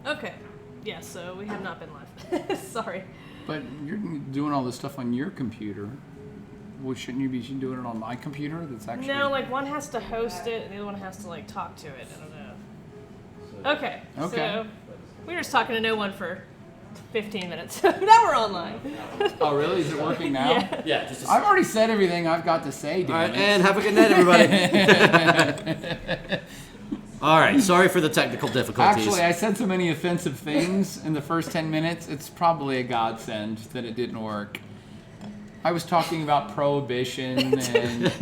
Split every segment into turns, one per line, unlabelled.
Okay. Yeah, so we have not been live. Sorry.
But you're doing all this stuff on your computer. Well, shouldn't you be doing it on my computer? That's actually...
No, like one has to host it and the other one has to like talk to it. I don't know. Okay. So we were just talking to no one for 15 minutes. Now we're online.
Oh, really? Is it working now?
Yeah.
I've already said everything I've got to say,
All right, and have a good night, everybody. All right, sorry for the technical difficulties.
Actually, I said so many offensive things in the first 10 minutes, it's probably a godsend that it didn't work. I was talking about prohibition and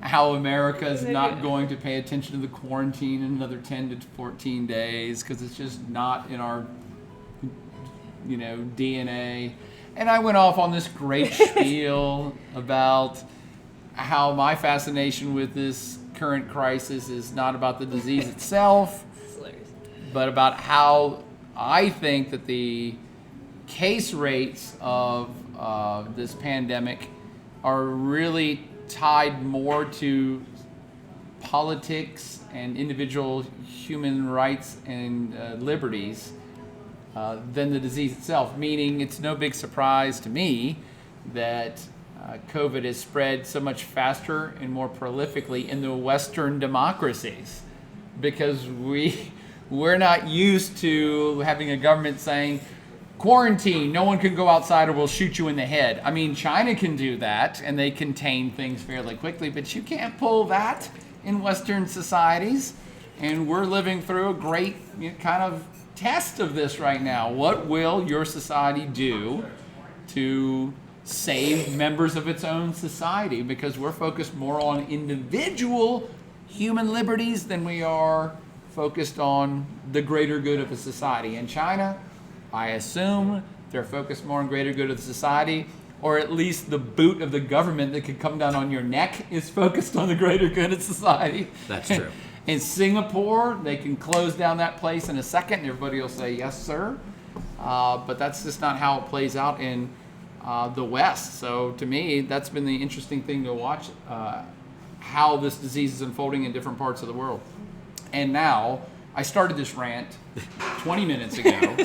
how America is not going to pay attention to the quarantine in another 10 to 14 days because it's just not in our, DNA. And I went off on this great spiel about how my fascination with this current crisis is not about the disease itself, but about how I think that the case rates of this pandemic are really tied more to politics and individual human rights and liberties than the disease itself, meaning it's no big surprise to me that COVID has spread so much faster and more prolifically in the Western democracies because we're not used to having a government saying, quarantine, no one can go outside or we'll shoot you in the head. I mean, China can do that and they contain things fairly quickly, but you can't pull that in Western societies. And we're living through a great kind of test of this right now. What will your society do to save members of its own society? Because we're focused more on individual human liberties than we are focused on the greater good of a society. In China, I assume they're focused more on greater good of the society, or at least the boot of the government that could come down on your neck is focused on the greater good of society.
That's true.
In Singapore, they can close down that place in a second and everybody will say, yes, sir. But that's just not how it plays out in the West. So to me, that's been the interesting thing to watch, how this disease is unfolding in different parts of the world. And now, I started this rant 20 minutes ago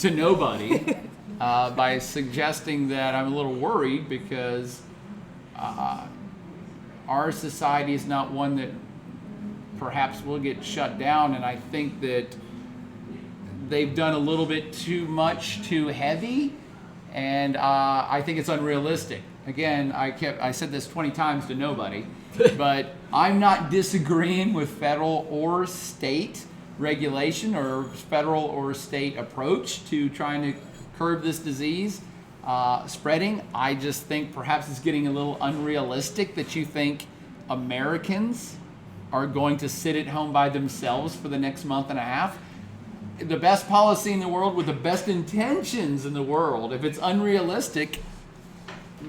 to nobody by suggesting that I'm a little worried because our society is not one that perhaps will get shut down, and I think that they've done a little bit too much, too heavy, and I think it's unrealistic. Again, I said this 20 times to nobody, but I'm not disagreeing with federal or state regulation or federal or state approach to trying to curb this disease spreading. I just think perhaps it's getting a little unrealistic that you think Americans are going to sit at home by themselves for the next month and a half. The best policy in the world with the best intentions in the world, if it's unrealistic,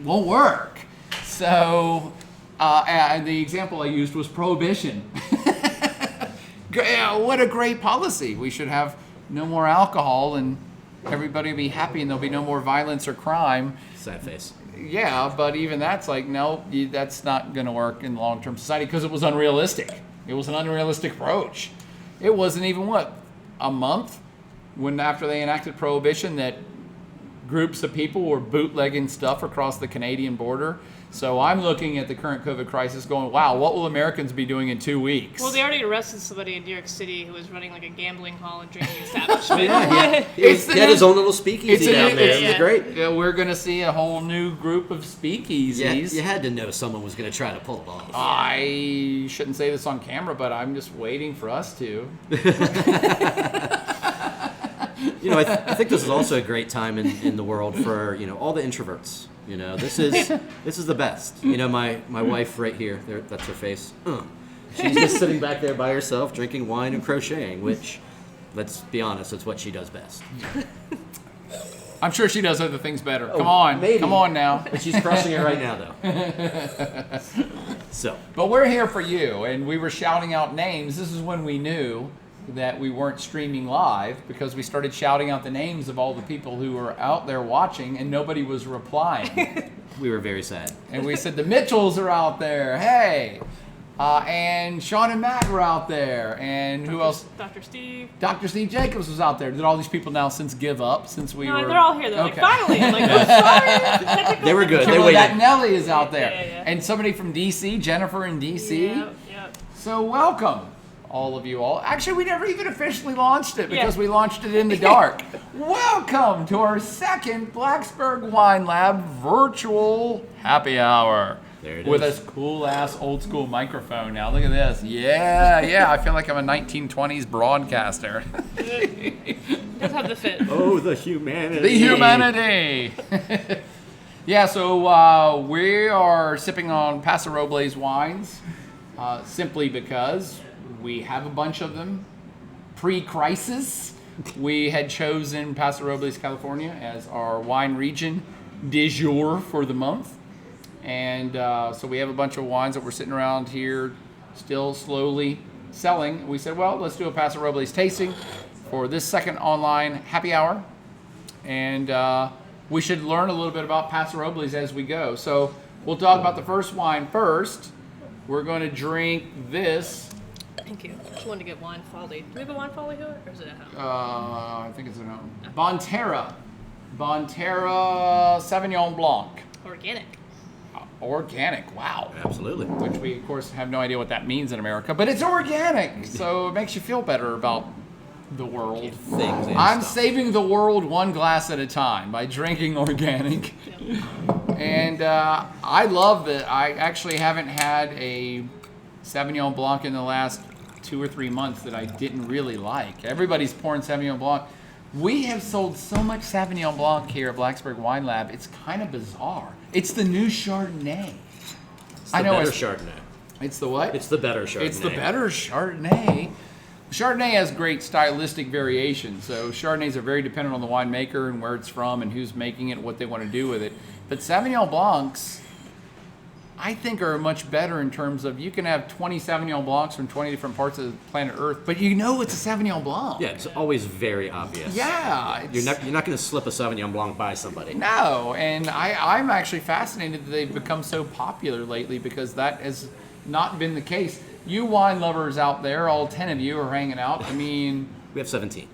won't work. So the example I used was prohibition. What a great policy. We should have no more alcohol and everybody will be happy and there'll be no more violence or crime.
Sad face.
Yeah, but even that's like, no, that's not going to work in long-term society because it was unrealistic. It was an unrealistic approach. It wasn't even, a month after they enacted prohibition that groups of people were bootlegging stuff across the Canadian border. So I'm looking at the current COVID crisis going, wow, what will Americans be doing in 2 weeks?
Well, they already arrested somebody in New York City who was running like a gambling hall and drinking establishment.
He had his own little speakeasy down there. It was great.
Yeah, we're going to see a whole new group of speakeasies.
Yeah, you had to know someone was going to try to pull it off.
I shouldn't say this on camera, but I'm just waiting for us to.
I think this is also a great time in the world for all the introverts. This is the best. My wife right here, that's her face. She's just sitting back there by herself, drinking wine and crocheting, which, let's be honest, that's what she does best.
I'm sure she does other things better. Come on,
maybe.
Come on now.
But she's crushing it right now, though.
But we're here for you, and we were shouting out names. This is when we knew that we weren't streaming live because we started shouting out the names of all the people who were out there watching and nobody was replying.
We were very sad.
And we said, the Mitchells are out there. Hey. And Sean and Matt were out there. And who else?
Dr. Steve.
Dr. Steve Jacobs was out there. Did all these people now since give up since we were?
No, they're all here. They're
okay.
like, finally. I'm like, oh, sorry.
They were good. They
Kimberly
waited.
Nelly is out there.
Yeah.
And somebody from DC, Jennifer in DC.
Yep.
So welcome, all of you all. Actually, we never even officially launched it because
Yeah.
we launched it in the dark. Welcome to our second Blacksburg Wine Lab virtual happy hour.
There it
with
is.
this cool ass old school microphone now. Look at this. Yeah. I feel like I'm a 1920s broadcaster.
Does have the fit.
Oh, the humanity.
The humanity. Yeah, so we are sipping on Paso Robles wines simply because we have a bunch of them. Pre-crisis, we had chosen Paso Robles, California as our wine region du jour for the month. And so we have a bunch of wines that we're sitting around here still slowly selling. We said, well, let's do a Paso Robles tasting for this second online happy hour. And we should learn a little bit about Paso Robles as we go. So we'll talk about the first wine first. We're going to drink this.
Thank you. Just wanted to get wine folly. Do we have a wine folly here, or is it at home?
I think it's at home. Bonterra Sauvignon Blanc.
Organic.
Organic, wow.
Absolutely.
Which we, of course, have no idea what that means in America, but it's organic, so it makes you feel better about the world.
Things and
I'm
stuff.
saving the world one glass at a time by drinking organic. And I love that. I actually haven't had a Sauvignon Blanc in the last 2 or 3 months that I didn't really like. Everybody's pouring Sauvignon Blanc. We have sold so much Sauvignon Blanc here at Blacksburg Wine Lab, it's kind of bizarre. It's the new Chardonnay.
It's the better Chardonnay.
It's the what?
It's the better Chardonnay.
It's the better Chardonnay. Chardonnay has great stylistic variation. So Chardonnays are very dependent on the winemaker and where it's from and who's making it, what they want to do with it. But Sauvignon Blancs, I think, are much better in terms of you can have 20 Sauvignon Blancs from 20 different parts of planet Earth, but you know it's a Sauvignon Blanc.
Yeah, it's always very obvious.
Yeah.
You're not going to slip a Sauvignon Blanc by somebody.
No, and I'm actually fascinated that they've become so popular lately because that has not been the case. You wine lovers out there, all 10 of you are hanging out. I mean,
We have 17.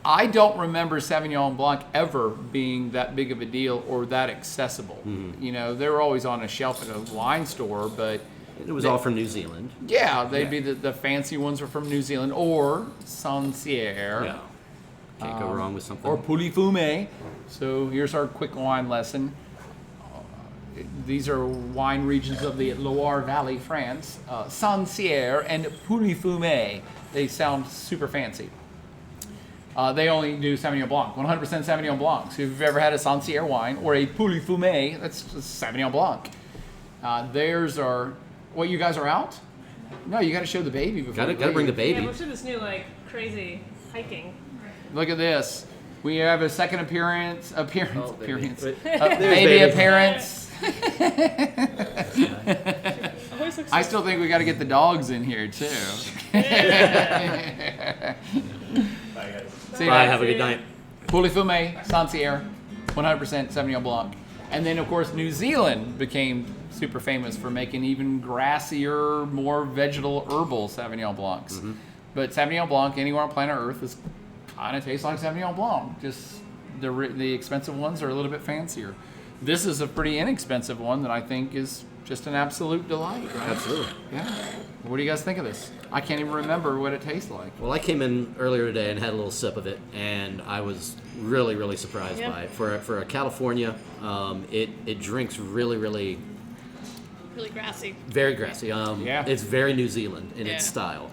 I don't remember Sauvignon Blanc ever being that big of a deal or that accessible.
Mm-hmm.
You know, they were always on a shelf at a wine store, but
It was all from New Zealand.
yeah, they'd be the fancy ones were from New Zealand or Sancière.
Yeah. Can't go wrong with something.
Or Pouilly Fumé. So here's our quick wine lesson. These are wine regions of the Loire Valley, France. Sancière and Pouilly Fumé. They sound super fancy. They only do Sauvignon Blanc, 100% Sauvignon Blanc. So if you've ever had a Sancière wine or a Pouilly Fumé, that's just Sauvignon Blanc. Theirs are, what, you guys are out? No, you got to show the baby before.
Gotta bring the baby.
Yeah, we're doing this new crazy hiking.
Look at this. We have a second appearance.
Oh, baby.
Baby appearance.
Always looks
I still think we got to get the dogs in here too.
Bye,
See
have a good night.
Pouilly Fumé, Sancière, 100% Sauvignon Blanc. And then, of course, New Zealand became super famous for making even grassier, more vegetal, herbal Sauvignon Blancs.
Mm-hmm.
But Sauvignon Blanc, anywhere on planet Earth, is kind of tastes like Sauvignon Blanc. Just the expensive ones are a little bit fancier. This is a pretty inexpensive one that I think is just an absolute delight. Right?
Absolutely.
Yeah. What do you guys think of this? I can't even remember what it tastes like.
Well, I came in earlier today and had a little sip of it, and I was really, really surprised by it. For a California, it drinks really, really
really grassy.
very grassy.
Yeah.
It's very New Zealand in its
Yeah.
style.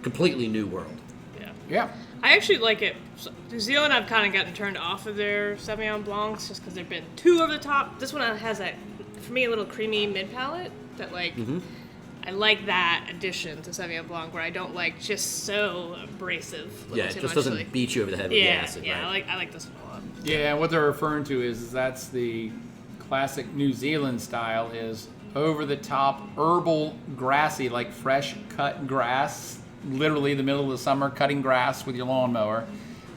Completely new world.
Yeah.
Yeah.
I actually like it. So, New Zealand, I've kind of gotten turned off of their Sauvignon Blancs just because they've been too over the top. This one has that, for me, a little creamy mid palate that I like that addition to Sauvignon Blanc where I don't like just so abrasive.
Yeah, it just doesn't beat you over the head with the acid.
Yeah,
right?
I like this one a lot.
Yeah, and what they're referring to is that's the classic New Zealand style is over the top, herbal, grassy, like fresh cut grass, literally the middle of the summer, cutting grass with your lawnmower,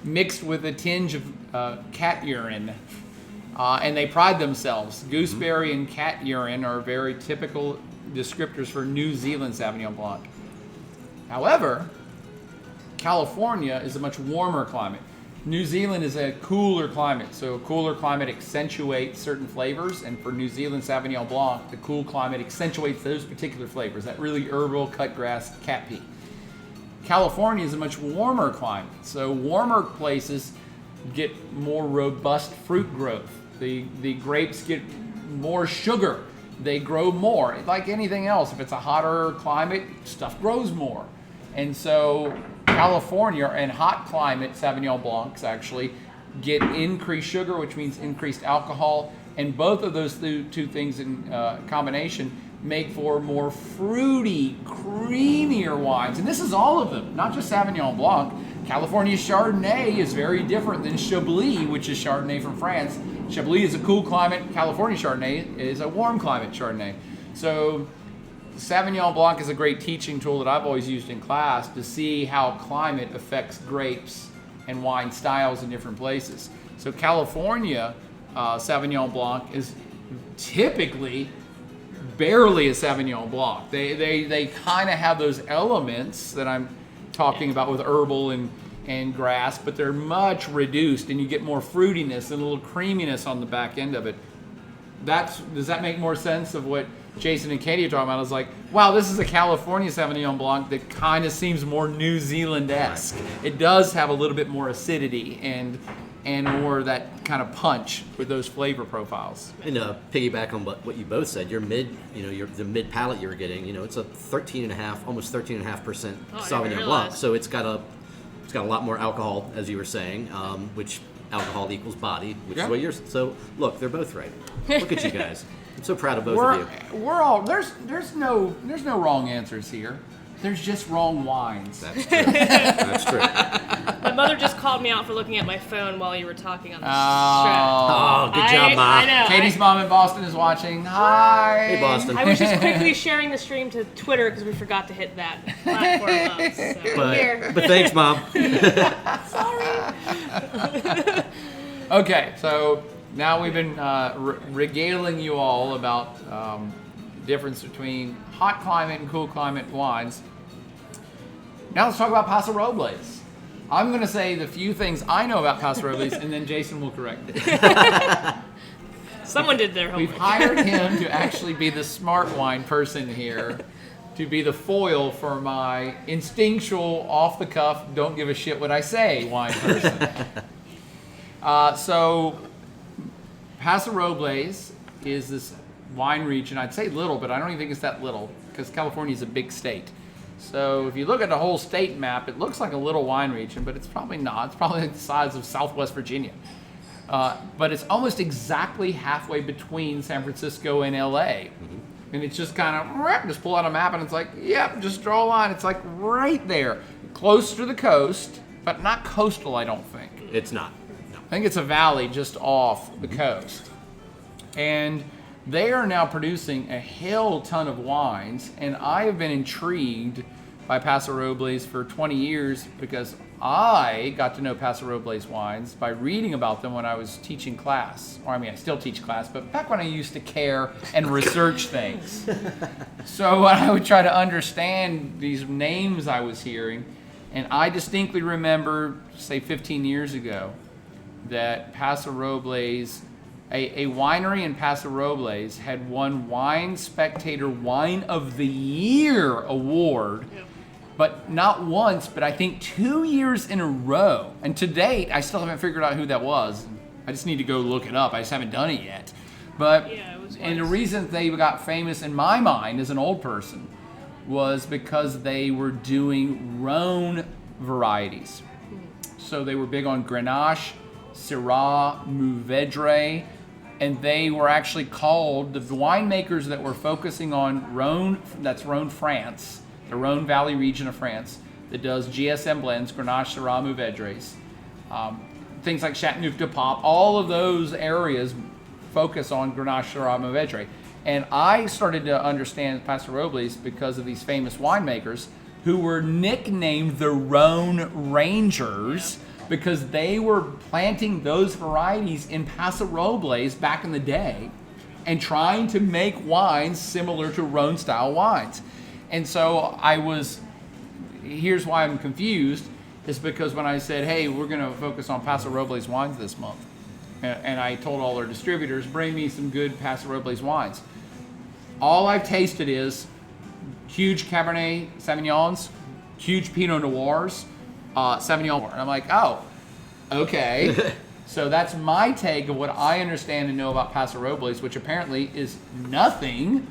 mixed with a tinge of cat urine and they pride themselves. Gooseberry and cat urine are very typical descriptors for New Zealand Sauvignon Blanc. However, California is a much warmer climate. New Zealand is a cooler climate, so a cooler climate accentuates certain flavors, and for New Zealand Sauvignon Blanc, the cool climate accentuates those particular flavors, that really herbal, cut grass, cat pee. California is a much warmer climate, so warmer places get more robust fruit growth. The grapes get more sugar. They grow more. Like anything else, if it's a hotter climate, stuff grows more. And so California and hot climate Sauvignon Blancs actually get increased sugar, which means increased alcohol. And both of those two things in combination make for more fruity, creamier wines. And this is all of them, not just Sauvignon Blanc. California Chardonnay is very different than Chablis, which is Chardonnay from France. Chablis is a cool climate. California Chardonnay is a warm climate Chardonnay. So Sauvignon Blanc is a great teaching tool that I've always used in class to see how climate affects grapes and wine styles in different places. So California Sauvignon Blanc is typically barely a Sauvignon Blanc. They kind of have those elements that I'm talking about with herbal and grass, but they're much reduced, and you get more fruitiness and a little creaminess on the back end of it. Does that make more sense of what Jason and Katie are talking about? I was like, wow, this is a California Sauvignon Blanc that kind of seems more New Zealand-esque. It does have a little bit more acidity and more that kind of punch with those flavor profiles.
And piggyback on what you both said, the mid palate you're getting, it's a 13.5, almost 13.5% Sauvignon Blanc. So it's got a lot more alcohol, as you were saying, which alcohol equals body, which is what you're. So look, they're both right. Look at you guys. I'm so proud of both of you.
We're all there's no wrong answers here. There's just wrong wines.
That's true. That's true.
My mother just called me out for looking at my phone while you were talking on the
Oh, good job, Ma.
I know.
Katie's mom in Boston is watching. Hi.
Hey, Boston.
I was just quickly sharing the stream to Twitter because we forgot to hit that platform up. So here.
But thanks, Mom.
Sorry.
Okay, so now we've been regaling you all about difference between hot climate and cool climate wines. Now let's talk about Paso Robles. I'm going to say the few things I know about Paso Robles, and then Jason will correct it.
Someone did their homework.
We've hired him to actually be the smart wine person here, to be the foil for my instinctual, off-the-cuff, don't give a shit what I say wine person. So Paso Robles is this wine region. I'd say little, but I don't even think it's that little because California is a big state. So if you look at the whole state map, it looks like a little wine region, but it's probably not. It's probably the size of Southwest Virginia. But it's almost exactly halfway between San Francisco and LA. Mm-hmm. And it's just kind of, just pull out a map and it's like, yep, just draw a line. It's like right there, close to the coast, but not coastal, I don't think.
It's not. No.
I think it's a valley just off the coast. And they are now producing a hell ton of wines, and I have been intrigued by Paso Robles for 20 years because I got to know Paso Robles wines by reading about them when I was teaching class. Or I mean, I still teach class, but back when I used to care and research things. So I would try to understand these names I was hearing, and I distinctly remember, say 15 years ago, that Paso Robles, a winery in Paso Robles had won Wine Spectator Wine of the Year award, but not once, but I think 2 years in a row. And to date, I still haven't figured out who that was. I just need to go look it up. I just haven't done it yet. But and the reason they got famous in my mind as an old person was because they were doing Rhone varieties. So they were big on Grenache, Syrah, Mourvedre, and they were actually called, the winemakers that were focusing on Rhone, that's Rhone, France, the Rhone Valley region of France, that does GSM blends, Grenache, Syrah, Mourvedres, things like Chateauneuf-du-Pape, all of those areas focus on Grenache, Syrah, Mourvedre. And I started to understand Paso Robles because of these famous winemakers who were nicknamed the Rhone Rangers because they were planting those varieties in Paso Robles back in the day and trying to make wines similar to Rhone style wines. And so here's why I'm confused, is because when I said, hey, we're going to focus on Paso Robles wines this month, and I told all our distributors, bring me some good Paso Robles wines. All I've tasted is huge Cabernet Sauvignons, huge Pinot Noirs, Sauvignon. And I'm like, oh, okay. So that's my take of what I understand and know about Paso Robles, which apparently is nothing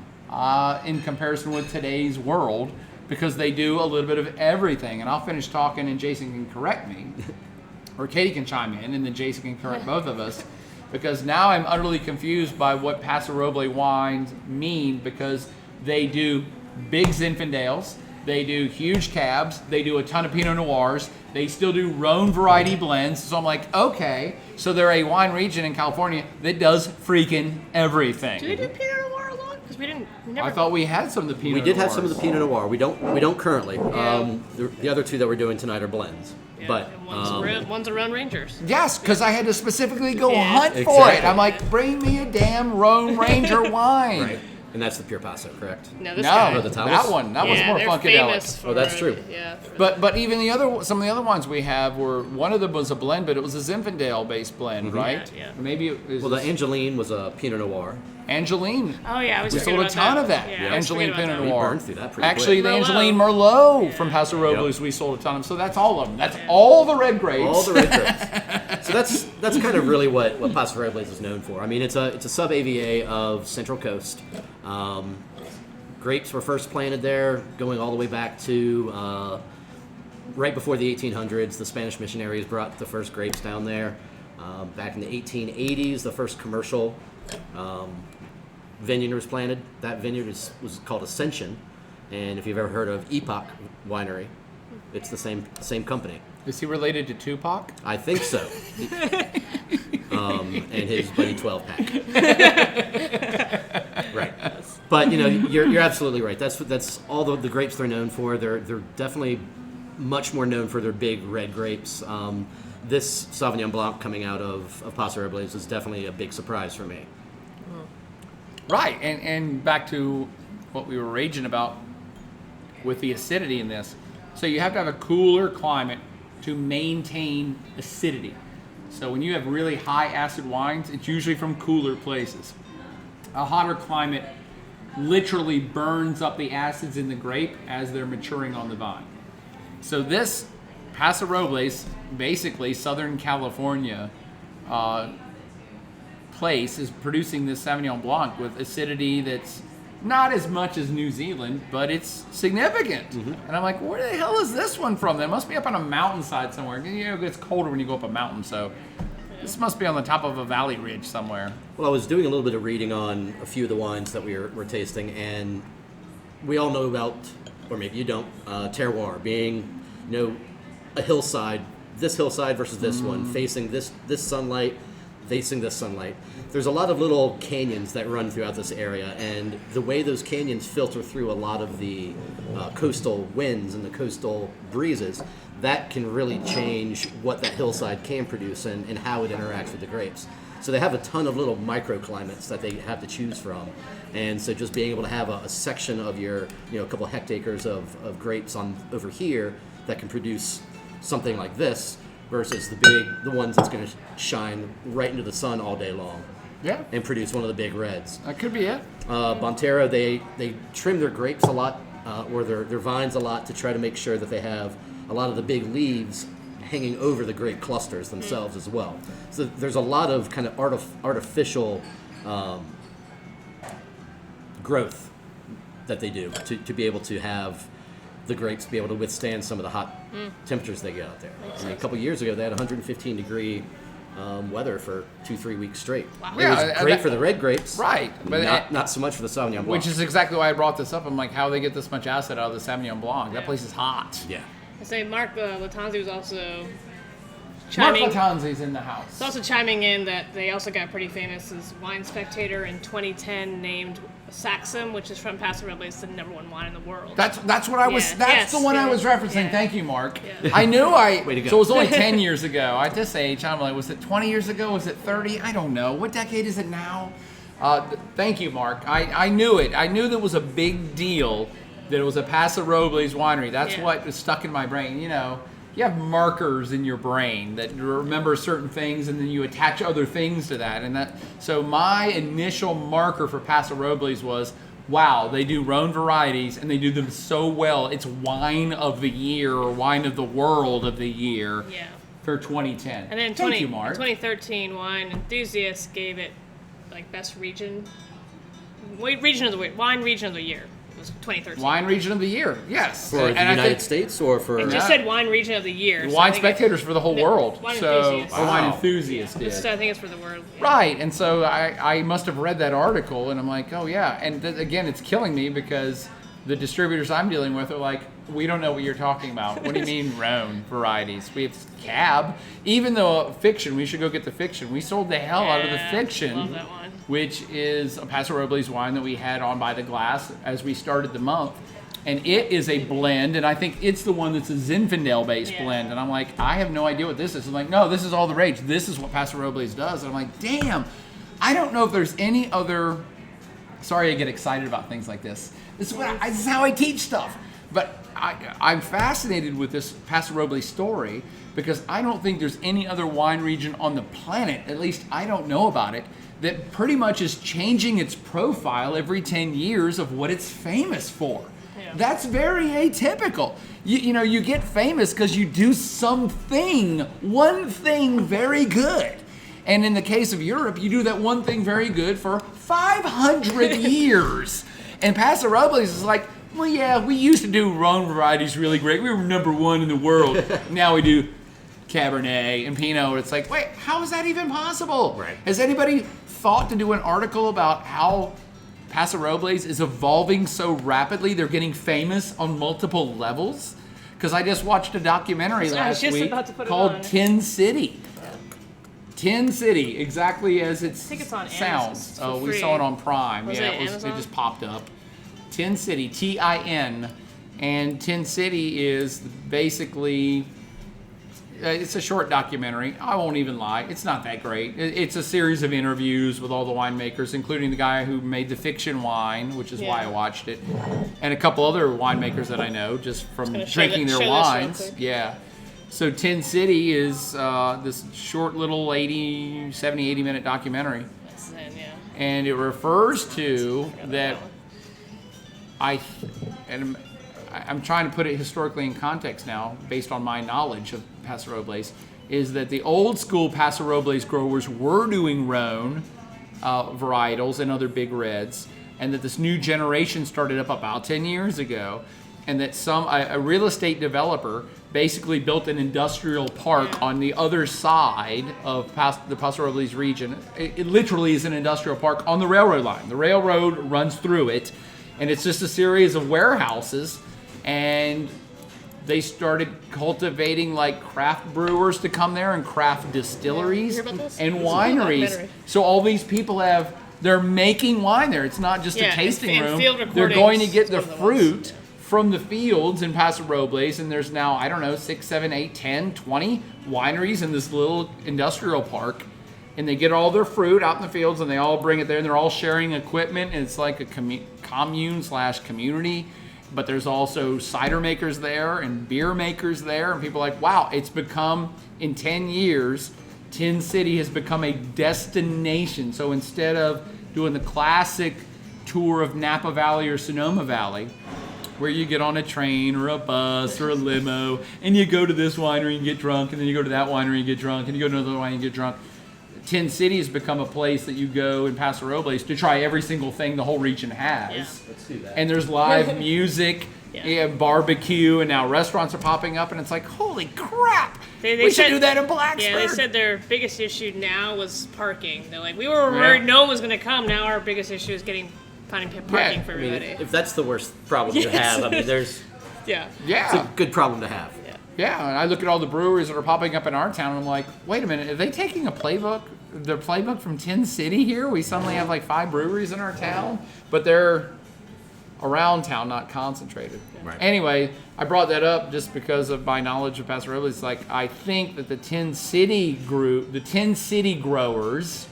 in comparison with today's world, because they do a little bit of everything. And I'll finish talking and Jason can correct me, or Katie can chime in, and then Jason can correct both of us, because now I'm utterly confused by what Paso Robles wines mean, because they do big Zinfandels, they do huge cabs, they do a ton of Pinot Noirs, they still do Rhone variety blends. So I'm like, okay, so they're a wine region in California that does freaking everything.
Do they do Pinot Noir a lot? Because we never.
I thought we had some of the Pinot Noirs.
We did have some of the Pinot Noir. We don't currently.
Yeah.
The other two that we're doing tonight are blends.
Yeah,
But
and one's a Rhone Rangers.
Yes, because I had to specifically go
Yeah.
hunt for
Exactly.
it. I'm like, bring me a damn Rhone Ranger wine.
right, and that's the Pure Paso, correct?
No, this
No,
guy.
the Taos?
that one. That was
Yeah,
more
they're
funkadelic.
famous for,
Oh, that's true.
Yeah.
But even some of the other ones we have were, one of them was a blend, but it was a Zinfandel based blend, right?
Yeah, yeah.
Maybe it was
Well, the Angeline was a Pinot Noir.
Angeline.
Oh yeah, I was
We
forgetting
sold a
about
ton
that.
of that.
Yeah, I was
Angeline
forgetting about
Pinot
that.
We
Noir.
burned through that pretty
Actually,
quick.
the
Merlot.
Angeline Merlot
Yeah.
from Paso Robles, we sold a ton of. So that's all of them. That's
Yeah.
all the red grapes.
All the red grapes. So that's kind of really what Paso Robles is known for. I mean, it's a sub AVA of Central Coast. Grapes were first planted there, going all the way back to right before the 1800s. The Spanish missionaries brought the first grapes down there. Back in the 1880s, the first commercial vineyard was planted. That vineyard was called Ascension, and if you've ever heard of Epoch Winery, it's the same company.
Is he related to Tupac?
I think so. And his buddy 12 pack. Right. But you're absolutely right. That's all the grapes they're known for. They're definitely much more known for their big red grapes. This Sauvignon Blanc coming out of Paso Robles is definitely a big surprise for me.
Right, and back to what we were raging about with the acidity in this. So you have to have a cooler climate to maintain acidity. So when you have really high acid wines, it's usually from cooler places. A hotter climate literally burns up the acids in the grape as they're maturing on the vine. So this Paso Robles, basically Southern California place, is producing this Sauvignon Blanc with acidity that's not as much as New Zealand, but it's significant.
Mm-hmm.
And I'm like, where the hell is this one from? It must be up on a mountainside somewhere. It gets colder when you go up a mountain, so this must be on the top of a valley ridge somewhere.
Well, I was doing a little bit of reading on a few of the wines that we're tasting, and we all know about, or maybe you don't, terroir being, a hillside. This hillside versus this one, facing this sunlight, facing this sunlight. There's a lot of little canyons that run throughout this area, and the way those canyons filter through a lot of the coastal winds and the coastal breezes, that can really change what that hillside can produce and how it interacts with the grapes. So they have a ton of little microclimates that they have to choose from. And so just being able to have a section of your, a couple hectares of grapes over here that can produce something like this versus the ones that's going to shine right into the sun all day long.
Yeah,
And produce one of the big reds.
that could be it.
Bontero, they trim their grapes a lot, or their vines a lot, to try to make sure that they have a lot of the big leaves hanging over the grape clusters themselves as well. So there's a lot of kind of artificial growth that they do to be able to have the grapes be able to withstand some of the hot temperatures they get out there. I mean, a couple years ago, they had 115 degree weather for 2-3 weeks straight.
Wow.
It was
Yeah,
great for the red grapes,
Right, but
not so much for the Sauvignon Blanc.
which is exactly why I brought this up. I'm like, how they get this much acid out of the Sauvignon Blanc? That place is hot.
yeah.
I say Mark Latanzi was also chiming.
Mark Latanzi's in the house.
It's also chiming in that they also got pretty famous as Wine Spectator in 2010 named Saxum, which is from Paso Robles, the #1 wine in the world.
That's what I was.
Yeah.
That's
Yes,
the one I
yeah,
was referencing.
yeah.
Thank you, Mark.
Yeah.
I knew
Way to go.
So it was only 10 years ago. At this age, I'm like, was it 20 years ago? Was it 30? I don't know. What decade is it now? Thank you, Mark. I knew it. I knew that was a big deal. That it was a Paso Robles winery. That's what was stuck in my brain. You know, you have markers in your brain that remember certain things, and then you attach other things to that. And that. So my initial marker for Paso Robles was, wow, they do Rhone varieties, and they do them so well. It's wine of the year or wine of the world of the year for 2010.
And then
Thank you, Mark.
2013, Wine Enthusiasts gave it like best region, region of the wine region of the year. It was 2013.
Wine region of the year, yes.
For the United States or for...
It just said wine region of the year. So
Wine Spectators for the whole world.
Wine
so
Enthusiasts.
Wine
Wow.
Enthusiasts did.
I think it's for the world. Yeah.
Right, and so I must have read that article, and I'm like, oh yeah. And again, it's killing me because the distributors I'm dealing with are like, we don't know what you're talking about. What do you mean Rhone varieties? We have Cab. Even though fiction, we should go get the fiction. We sold the hell out of the fiction.
Love that one.
Which is a Paso Robles wine that we had on by the glass as we started the month. And it is a blend, and I think it's the one that's a Zinfandel-based blend. And I'm like, I have no idea what this is. I'm like, no, this is all the rage. This is what Paso Robles does. And I'm like, damn, I don't know if there's any other... Sorry I get excited about things like this. This is how I teach stuff. But I'm fascinated with this Paso Robles story because I don't think there's any other wine region on the planet, at least I don't know about it, that pretty much is changing its profile every 10 years of what it's famous for. Yeah. That's very atypical. You know, you get famous because you do one thing very good. And in the case of Europe, you do that one thing very good for 500 years. And Paso Robles is like, well, yeah, we used to do Rhone varieties really great. We were #1 in the world. Now we do Cabernet and Pinot. It's like, wait, how is that even possible?
Right.
Has anybody thought to do an article about how Paso Robles is evolving so rapidly? They're getting famous on multiple levels. Because I just watched a documentary last week called Tin City. Tin City, exactly as it sounds. Oh, we saw it on Prime. It just popped up. Tin City, Tin, and Tin City is basically. It's a short documentary. I won't even lie. It's not that great. It's a series of interviews with all the winemakers, including the guy who made the fiction wine, which is why I watched it, and a couple other winemakers that I know just from drinking their wines. Yeah. So Tin City is this short little 70, 80 minute documentary. And it refers to that I'm trying to put it historically in context now, based on my knowledge of Paso Robles, is that the old school Paso Robles growers were doing Rhone varietals and other big reds, and that this new generation started up about 10 years ago, and that a real estate developer basically built an industrial park on the other side of the Paso Robles region. It literally is an industrial park on the railroad line. The railroad runs through it, and it's just a series of warehouses. And they started cultivating like craft brewers to come there and craft distilleries and wineries. So all these people they're making wine there. It's not just a tasting room. They're going to get the fruit from the fields in Paso Robles, and there's now, I don't know, 6, 7, 8, 10, 20 wineries in this little industrial park. And they get all their fruit out in the fields, and they all bring it there, and they're all sharing equipment, and it's like a commune/community. But there's also cider makers there and beer makers there. And people are like, wow, it's become, in 10 years, Tin City has become a destination. So instead of doing the classic tour of Napa Valley or Sonoma Valley, where you get on a train or a bus or a limo, and you go to this winery and get drunk, and then you go to that winery and get drunk, and you go to another winery and get drunk. Tin City has become a place that you go in Paso Robles to try every single thing the whole region has.
Yeah. Let's do that.
And there's live music, barbecue, and now restaurants are popping up, and it's like, holy crap! We should do that in Blacksburg.
Yeah, they said their biggest issue now was parking. They're like, we were worried no one was going to come. Now our biggest issue is finding parking for everybody.
If that's the worst problem you have, I mean, there's
Yeah.
It's
Yeah.
a good problem to have.
Yeah, and I look at all the breweries that are popping up in our town, and I'm like, wait a minute, are they taking their playbook from Tin City here? We suddenly have like 5 breweries in our town, but they're around town, not concentrated.
Right.
Anyway, I brought that up just because of my knowledge of Paso Robles. Like, I think that the Tin City growers,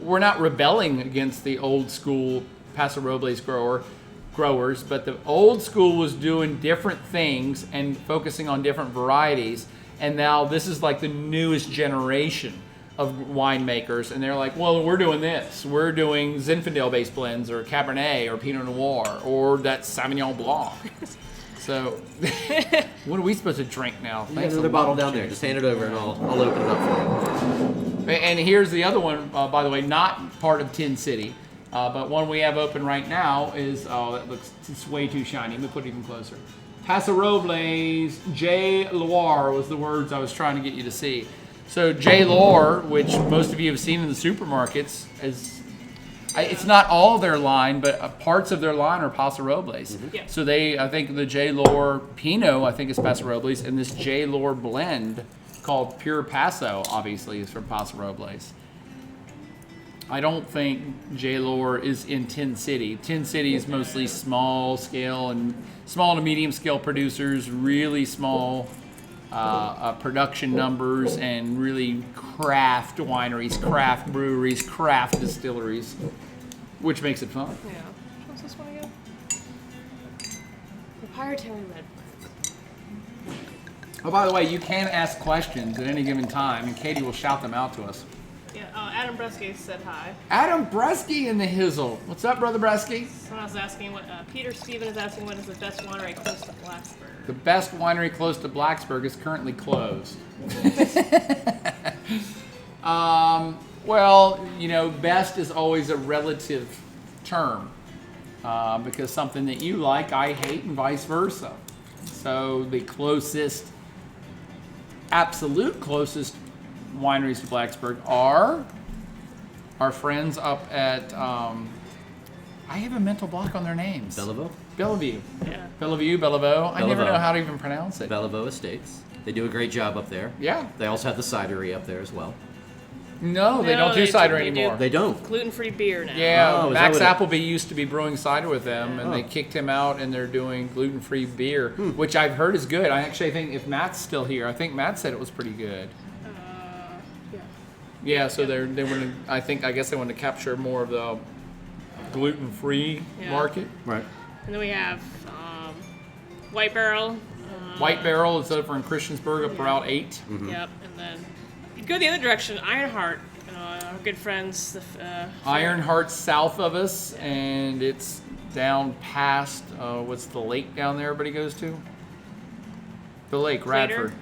were not rebelling against the old school Paso Robles growers, but the old school was doing different things and focusing on different varieties. And now this is like the newest generation of winemakers, and they're like, well, we're doing this. We're doing Zinfandel-based blends, or Cabernet, or Pinot Noir, or that Sauvignon Blanc. So, what are we supposed to drink now?
You have another bottle down there. Just hand it over, and I'll open it up for you.
And here's the other one, by the way, not part of Tin City, but one we have open right now is, it's way too shiny. Let me put it even closer. Paso Robles J. Loire was the words I was trying to get you to see. So J. Loire, which most of you have seen in the supermarkets, it's not all their line, but parts of their line are Paso Robles.
Mm-hmm.
Yeah.
So I think the J. Loire Pinot, I think is Paso Robles, and this J. Loire blend called Pure Paso, obviously, is from Paso Robles. I don't think J. Loire is in Tin City. Tin City is mostly small to medium scale producers, really small production numbers, and really craft wineries, craft breweries, craft distilleries, which makes it fun.
Yeah. What's this one again? Proprietary red.
Oh, by the way, you can ask questions at any given time, and Katie will shout them out to us.
Yeah. Oh, Adam Bresky said hi.
Adam Bresky in the Hizzle. What's up, Brother Bresky?
Someone was asking Peter Steven is asking what is the best winery close to Blacksburg.
The best winery close to Blacksburg is currently closed. Well, best is always a relative term, because something that you like, I hate, and vice versa. So the absolute closest wineries to Blacksburg are our friends up at, I have a mental block on their names. Bellevue.
Yeah.
Bellevue. I never know how to even pronounce it.
Bellevue Estates. They do a great job up there.
Yeah.
They also have the cidery up there as well.
No, they don't do cider anymore.
They don't.
Gluten-free beer now.
Yeah,
Oh, is
Max
that what
Appleby used to be brewing cider with them, and they kicked him out, and they're doing gluten-free beer, which I've heard is good. I actually think, if Matt's still here, I think Matt said it was pretty good.
Yeah.
Yeah, so they want to. I guess they want to capture more of the gluten-free market.
Right.
And then we have White Barrel.
White Barrel is over in Christiansburg, up Route 8.
Mm-hmm.
Yep. And then you go the other direction, Ironheart. Our good friends.
Ironheart's south of us, and it's down past what's the lake down there everybody goes to? The lake, Radford.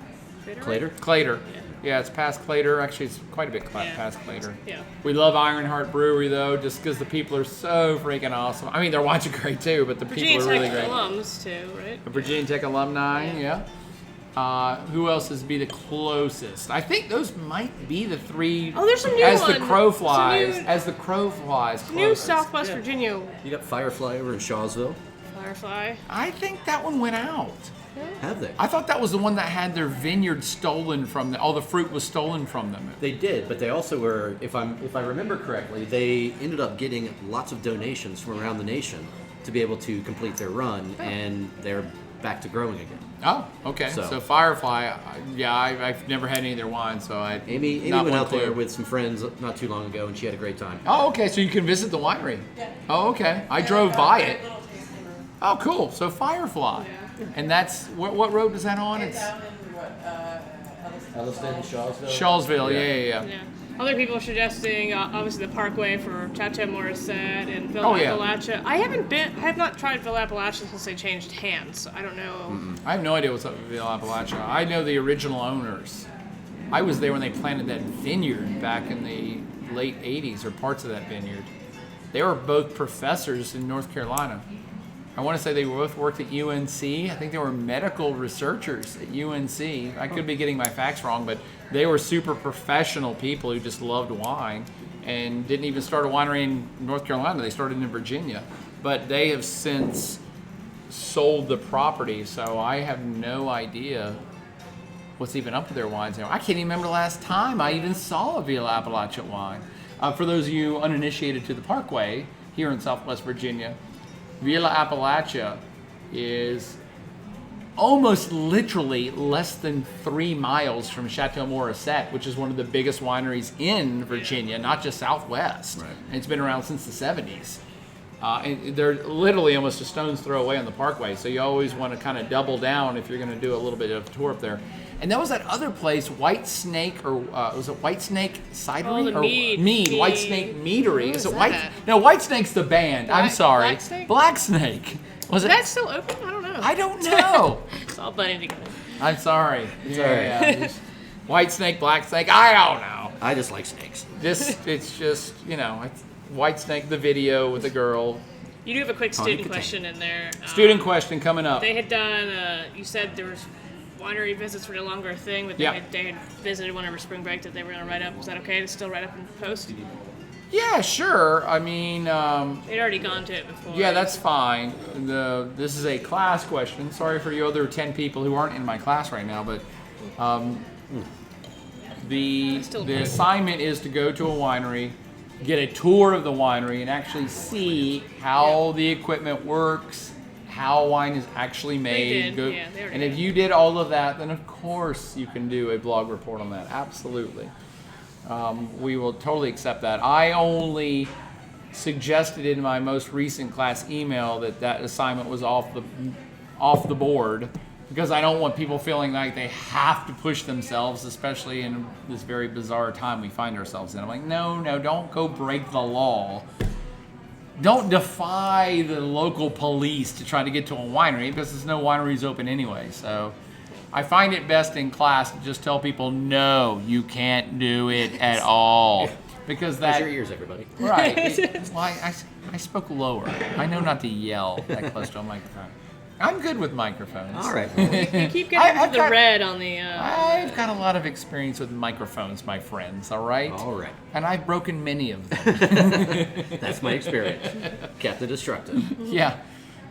Clater?
Clater. Yeah, it's past Clater. Actually, it's quite a bit past Clater.
Yeah.
We love Ironheart Brewery, though, just because the people are so freaking awesome. I mean, their wines are great, too, but the people are really great.
alums, too, right?
The Virginia Tech alumni, yeah. Who else is be the closest? I think those might be the 3.
Oh, there's some new
as
one.
the crow flies. As the crow flies.
New
closest.
Southwest Virginia
You got Firefly over in Shawsville.
Firefly.
I think that one went out.
Have they?
I thought that was the one that had their vineyard stolen from them. All the fruit was stolen from them.
They did, but they also were, if I remember correctly, they ended up getting lots of donations from around the nation to be able to complete their run, and they're back to growing again.
Oh, okay. So Firefly, I've never had any of their wine, so
Amy
not
went
one
out there
clue.
with some friends not too long ago, and she had a great time.
Oh, okay. So you can visit the winery. Yeah. Oh, okay. I drove by it. Oh, cool. So Firefly, and that's what road is that on? It's
down in
Elliston, Shawsville.
Shawsville. Yeah.
Yeah. Other people are suggesting, obviously, the Parkway for Chateau Morissette and Villa
Oh, yeah.
Appalachia. I have not tried Villa Appalachia since they changed hands, so I don't know.
I have no idea what's up with Villa Appalachia. I know the original owners. I was there when they planted that vineyard back in the late 80s, or parts of that vineyard. They were both professors in North Carolina. I want to say they both worked at UNC. I think they were medical researchers at UNC. I could be getting my facts wrong, but they were super professional people who just loved wine and didn't even start a winery in North Carolina. They started in Virginia. But they have since sold the property, so I have no idea what's even up to their wines now. I can't even remember the last time I even saw a Villa Appalachia wine. For those of you uninitiated to the Parkway here in Southwest Virginia, Villa Appalachia is almost literally less than 3 miles from Chateau Morisset, which is one of the biggest wineries in Virginia, not just Southwest.
Right.
And it's been around since the 70s. And they're literally almost a stone's throw away on the Parkway, so you always want to kind of double down if you're going to do a little bit of a tour up there. And there was that other place, White Snake, or was it White Snake Cidery?
Oh, the
or
mead.
White Snake Meadery.
What
Is
is
it White?
that?
No, White Snake's the band. I'm sorry.
Black Snake?
Black Snake. Was
Is
it?
that still open? I don't know.
I don't know.
It's all blending together.
I'm sorry.
It's all right.
Yeah. White Snake, Black Snake. I don't know.
I just like snakes.
It's just, it's White Snake, the video with the girl.
You do have a quick
Tawny
student
Katane.
question in there.
Student question coming up.
They had done, you said there was winery visits were no longer a thing, but
Yeah.
they had visited one over spring break that they were going to write up. Was that okay to still write up and post?
Yeah, sure. I mean,
They'd already gone to it before.
yeah, that's fine. This is a class question. Sorry for you other 10 people who aren't in my class right now, but the assignment is to go to a winery, get a tour of the winery, and actually see how the equipment works, how wine is actually made.
did. Yeah, they already
and if
did.
you did all of that, then of course you can do a blog report on that. Absolutely. We will totally accept that. I only suggested in my most recent class email that assignment was off the board because I don't want people feeling like they have to push themselves, especially in this very bizarre time we find ourselves in. I'm like, no, don't go break the law. Don't defy the local police to try to get to a winery because there's no wineries open anyway. So I find it best in class to just tell people, no, you can't do it at all. Because
Close
that,
your ears, everybody.
right. Well, I spoke lower. I know not to yell that close to a microphone. I'm good with microphones.
All right.
You keep getting
I've
to the
got-
red on the.
I've got a lot of experience with microphones, my friends, all right?
All right.
And I've broken many of them.
That's my experience. Captain Destructive.
Yeah.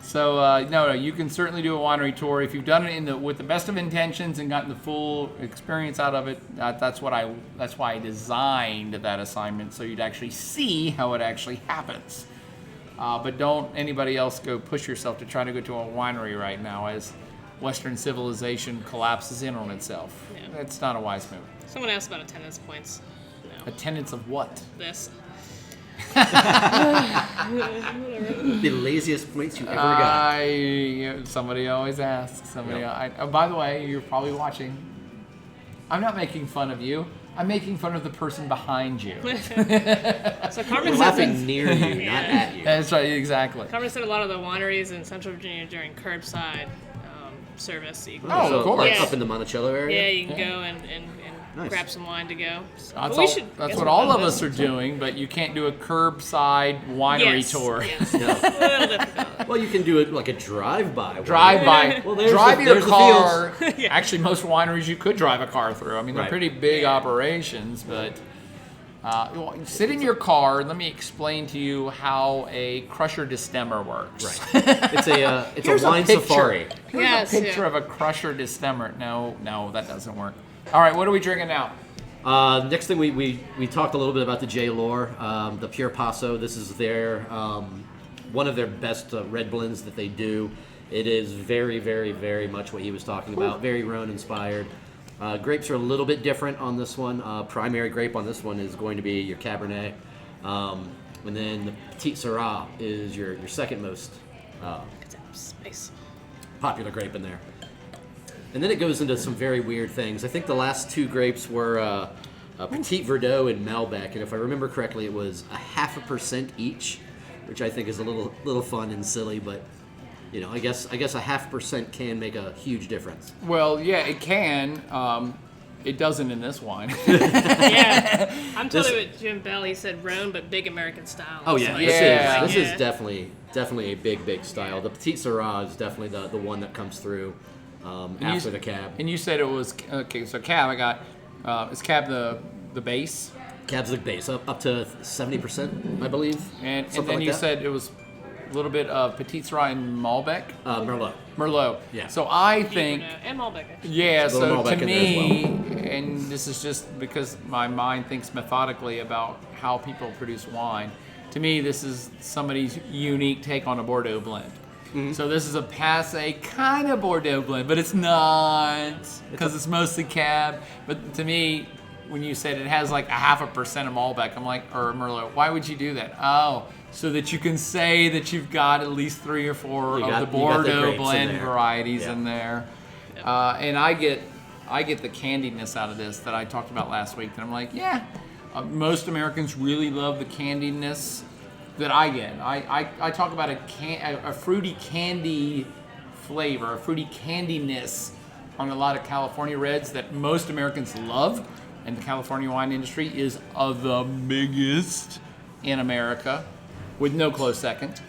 So no, you can certainly do a winery tour if you've done it with the best of intentions and gotten the full experience out of it. That's why I designed that assignment, so you'd actually see how it actually happens. But don't anybody else go push yourself to try to go to a winery right now as Western civilization collapses in on itself.
Yeah.
That's not a wise move.
Someone asked about attendance points. No.
Attendance of what?
This.
The laziest points you ever got.
Somebody always asks. By the way, you're probably watching. I'm not making fun of you. I'm making fun of the person behind you.
So
We're
Carmen
laughing
said,
near you, not at you.
That's right, exactly.
Carmen said a lot of the wineries in Central Virginia during curbside service. So you can
Oh,
So,
of course.
like, up in the Monticello area?
Yeah, you can go and
Nice.
grab some wine to go. So,
That's,
but we should,
that's
guess
what
we'll
all
do
of us
this.
are doing, but you can't do a curbside winery
Yes,
tour.
Yes.
No.
A little difficult.
Well, you can do it like a drive-by.
Drive by,
Well, there's
drive
the-
your
there's the
car.
Yeah.
Actually, most wineries you could drive a car through. I mean, they're
Right.
pretty big operations, but sit in your car and let me explain to you how a crusher destemmer works.
Right. It's a
Here's
wine
picture.
safari.
Here's
Yes,
a picture
yeah.
of a crusher destemmer. No, that doesn't work. All right, what are we drinking now?
Next thing, we talked a little bit about the J. Lore, the Pure Paso. This is their one of their best red blends that they do. It is very, very, very much what he was talking about. Very Rhone inspired. Grapes are a little bit different on this one. Primary grape on this one is going to be your Cabernet, and then the Petit Syrah is your second most
Space.
popular grape in there. And then it goes into some very weird things. I think the last two grapes were Petit Verdot and Malbec, and if I remember correctly, it was 0.5% each, which I think is a little fun and silly, but you know, I guess 0.5% can make a huge difference.
Well, yeah, it can. It doesn't in this wine.
Yeah. I'm totally with Jim Bell. He said Rhone, but big American style.
Oh yeah,
So,
Yeah.
this
Yeah.
is definitely a big style. The Petit Syrah is definitely the one that comes through after the Cab.
And you said it was okay. So Cab, I got. Is Cab the base?
Cab's the base, up to 70%, I believe.
And
Something
then
like
you
that.
said it was a little bit of Petit Syrah and Malbec.
Merlot.
Merlot.
Yeah.
So I think,
And Malbec.
yeah,
There's a little
so
Malbec
to
in there as
me, and this is just because my mind thinks methodically about how people produce wine, to me this is somebody's unique take on a Bordeaux blend. So this is a passe kind of Bordeaux blend, but it's not, because it's mostly Cab. But to me, when you said it has like 0.5% of Malbec, I'm like, or Merlot, why would you do that? Oh, so that you can say that you've got at least 3 or 4 of the Bordeaux blend varieties in there. And I get the candiness out of this that I talked about last week. And I'm like, most Americans really love the candiness that I get. I talk about a fruity candy flavor, a fruity candiness on a lot of California reds that most Americans love. And the California wine industry is the biggest in America, with no close second.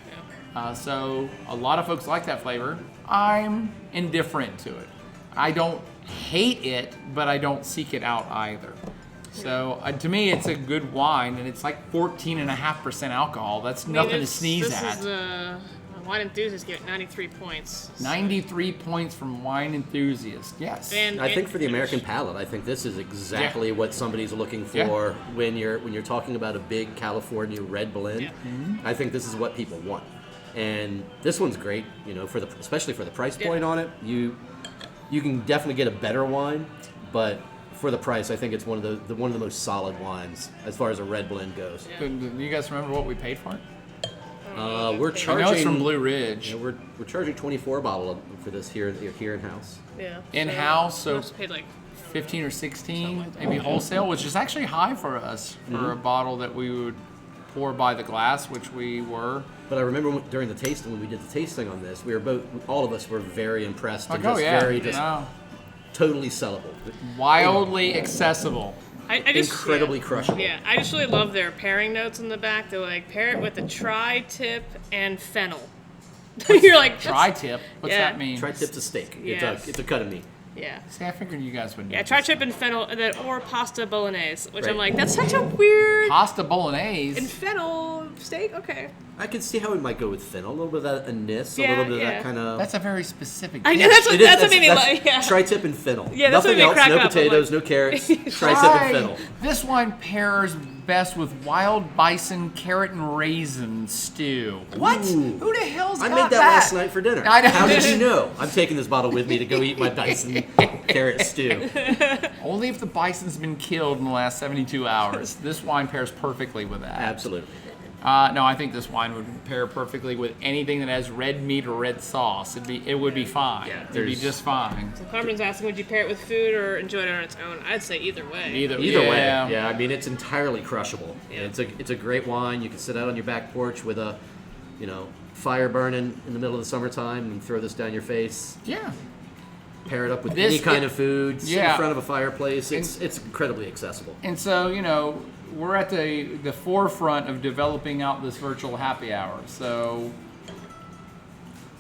So a lot of folks like that flavor. I'm indifferent to it. I don't hate it, but I don't seek it out either. So to me, it's a good wine, and it's like 14.5% alcohol. That's nothing to sneeze at.
This is Wine Enthusiast give it 93 points.
93 points from Wine Enthusiast, yes.
And
I think for the American palate, I think this is exactly what somebody's looking for when you're talking about a big California red blend.
Yeah.
I think this is what people want, and this one's great. You know, especially for the price point on it, you can definitely get a better wine, but for the price, I think it's one of the most solid wines as far as a red blend goes.
Do you guys remember what we paid for it?
We're charging.
I know it's from Blue Ridge.
We're charging $24 a bottle for this here in house.
Yeah.
In house, so
paid like
15 or 16, maybe wholesale, which is actually high for us for a bottle that we would pour by the glass, which we were.
But I remember during the tasting, when we did the tasting on this, all of us were very impressed and totally sellable.
Wildly accessible.
I just,
incredibly crushable.
Yeah, I just really love their pairing notes in the back. They're like, pair it with a tri-tip and fennel. You're like,
Tri-tip? What's that mean?
Tri-tip's a steak.
Yes.
It's a cut of meat.
Yeah.
See, I figured you guys would know.
Yeah, tri-tip and fennel, and then or pasta bolognese, which I'm like, that's such a weird
Pasta bolognese?
and fennel steak. Okay.
I can see how we might go with fennel. A little bit of that anise,
Yeah,
a little bit of
yeah.
that kind of.
That's a very specific
I know
dish.
that's what made me like. Yeah.
Tri-tip and fennel.
Yeah, that's
Nothing
what made me
else.
crack
No
up. I'm
potatoes,
like-
no carrots. Tri-tip and fennel.
This wine pairs best with wild bison carrot and raisin stew. What?
Ooh.
Who the hell's
I
got
made that last night for dinner.
I know.
How did you know? I'm taking this bottle with me to go eat my bison carrot stew.
Only if the bison's been killed in the last 72 hours. This wine pairs perfectly with that.
Absolutely.
No, I think this wine would pair perfectly with anything that has red meat or red sauce. It would be fine.
Yeah,
It'd be just fine.
So Carmen's asking, would you pair it with food or enjoy it on its own? I'd say either way.
Either
way, yeah. I mean, it's entirely crushable.
Yeah.
It's a great wine. You can sit out on your back porch with a, fire burning in the middle of the summertime and throw this down your face.
Yeah.
Pair it up with any kind of food. Sit in front of a fireplace. It's incredibly accessible.
And so, we're at the forefront of developing out this virtual happy hour. So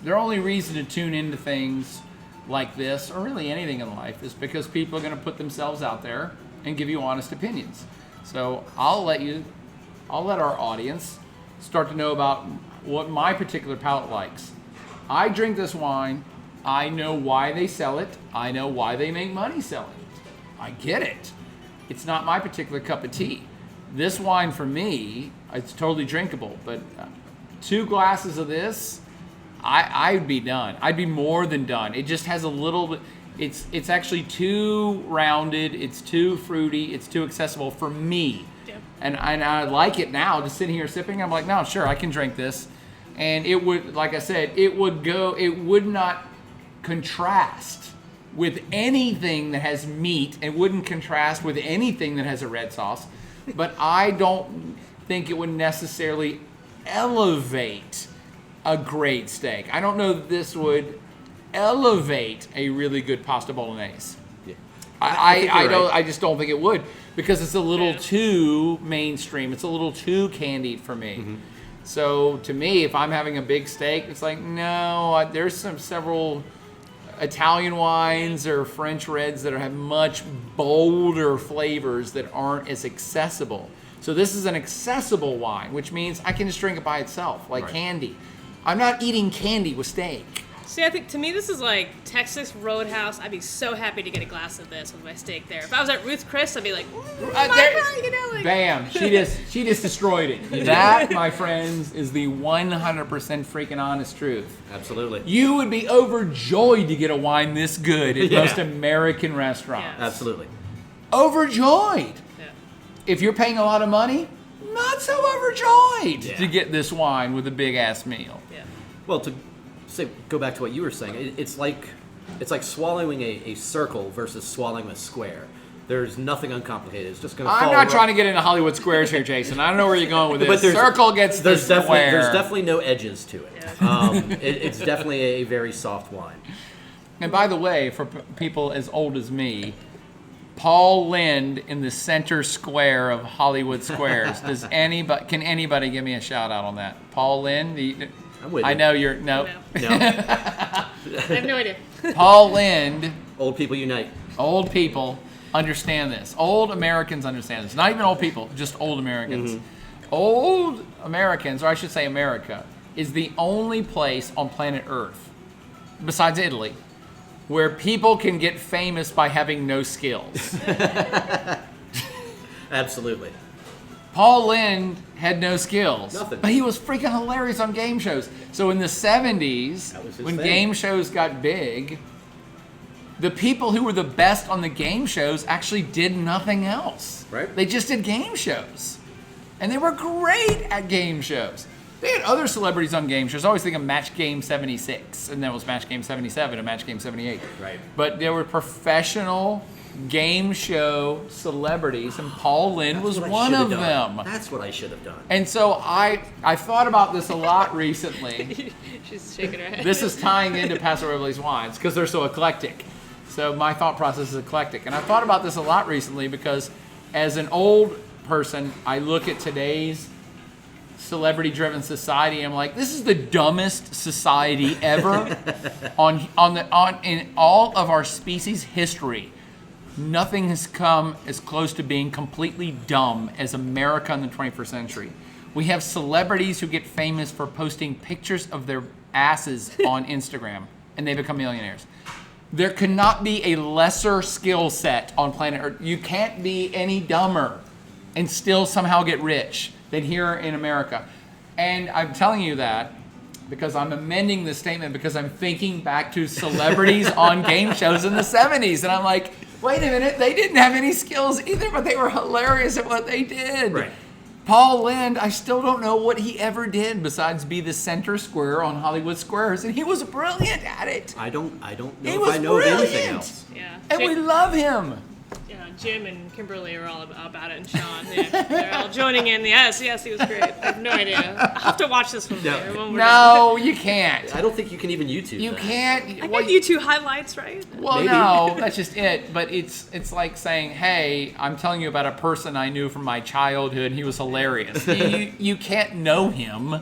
their only reason to tune into things like this, or really anything in life, is because people are going to put themselves out there and give you honest opinions. So I'll let our audience start to know about what my particular palate likes. I drink this wine. I know why they sell it. I know why they make money selling it. I get it. It's not my particular cup of tea. This wine for me, it's totally drinkable, but 2 glasses of this, I'd be done. I'd be more than done. It just has a little bit, it's actually too rounded, it's too fruity, it's too accessible for me.
Yeah.
And I like it now, just sitting here sipping, I'm like, no, sure, I can drink this. And it would, like I said, it would not contrast with anything that has meat. It wouldn't contrast with anything that has a red sauce. But I don't think it would necessarily elevate a great steak. I don't know that this would elevate a really good pasta bolognese.
Yeah.
I just don't think it would, because it's a little too mainstream. It's a little too candied for me. Mm-hmm. So to me, if I'm having a big steak, it's like, no, there's several Italian wines or French reds that have much bolder flavors that aren't as accessible. So this is an accessible wine, which means I can just drink it by itself, like candy. I'm not eating candy with steak.
See, I think to me this is like Texas Roadhouse. I'd be so happy to get a glass of this with my steak there. If I was at Ruth Chris, I'd be like,
Bam! She just destroyed it. That, my friends, is the 100% freaking honest truth.
Absolutely.
You would be overjoyed to get a wine this good at most American restaurants.
Yeah.
Absolutely.
Overjoyed.
Yeah.
If you're paying a lot of money, not so overjoyed to get this wine with a big ass meal.
Yeah.
Well, to go back to what you were saying, it's like swallowing a circle versus swallowing a square. There's nothing uncomplicated. It's just going to fall.
I'm not trying to get into Hollywood squares here, Jason. I don't know where you're going with this.
But
Circle gets the square.
There's definitely no edges to it.
Yeah.
It's definitely a very soft wine.
And by the way, for people as old as me, Paul Lind in the center square of Hollywood squares. Can anybody give me a shout out on that? Paul Lind?
I'm with you.
I know you're no.
No.
I have no idea.
Paul Lind.
Old people unite.
Old people understand this. Old Americans understand this. Not even old people, just old Americans.
Mm-hmm.
Old Americans, or I should say America, is the only place on planet Earth, besides Italy, where people can get famous by having no skills.
Absolutely.
Paul Lind had no skills.
Nothing.
But he was freaking hilarious on game shows. So in the 70s, when game shows got big, the people who were the best on the game shows actually did nothing else.
Right.
They just did game shows. And they were great at game shows. They had other celebrities on game shows. I always think of Match Game 76, and then it was Match Game 77 and Match Game 78.
Right.
But there were professional game show celebrities, and Paul Lind was one of them.
That's what I should have done.
And so I thought about this a lot recently.
She's shaking her head.
This is tying into Paso Robles Wines because they're so eclectic. So my thought process is eclectic. And I thought about this a lot recently because as an old person, I look at today's celebrity-driven society, and I'm like, this is the dumbest society ever in all of our species history. Nothing has come as close to being completely dumb as America in the 21st century. We have celebrities who get famous for posting pictures of their asses on Instagram, and they become millionaires. There cannot be a lesser skill set on planet Earth. You can't be any dumber and still somehow get rich than here in America. And I'm telling you that because I'm amending the statement because I'm thinking back to celebrities on game shows in the 70s. And I'm like, wait a minute, they didn't have any skills either, but they were hilarious at what they did.
Right.
Paul Lind, I still don't know what he ever did besides be the center square on Hollywood Squares, and he was brilliant at it.
I don't know
He
if
was
I know of anything
brilliant.
else.
Yeah.
And we love him.
Yeah, Jim and Kimberly are all about it, and Sean. They're all joining in. Yes, he was great. I have no idea. I'll have to watch this one later. When we're
No, you can't.
I don't think you can even YouTube
You
that.
can't.
done. I got you two highlights, right?
Well,
Maybe.
no, that's just it. But it's like saying, hey, I'm telling you about a person I knew from my childhood. He was hilarious. You can't know him.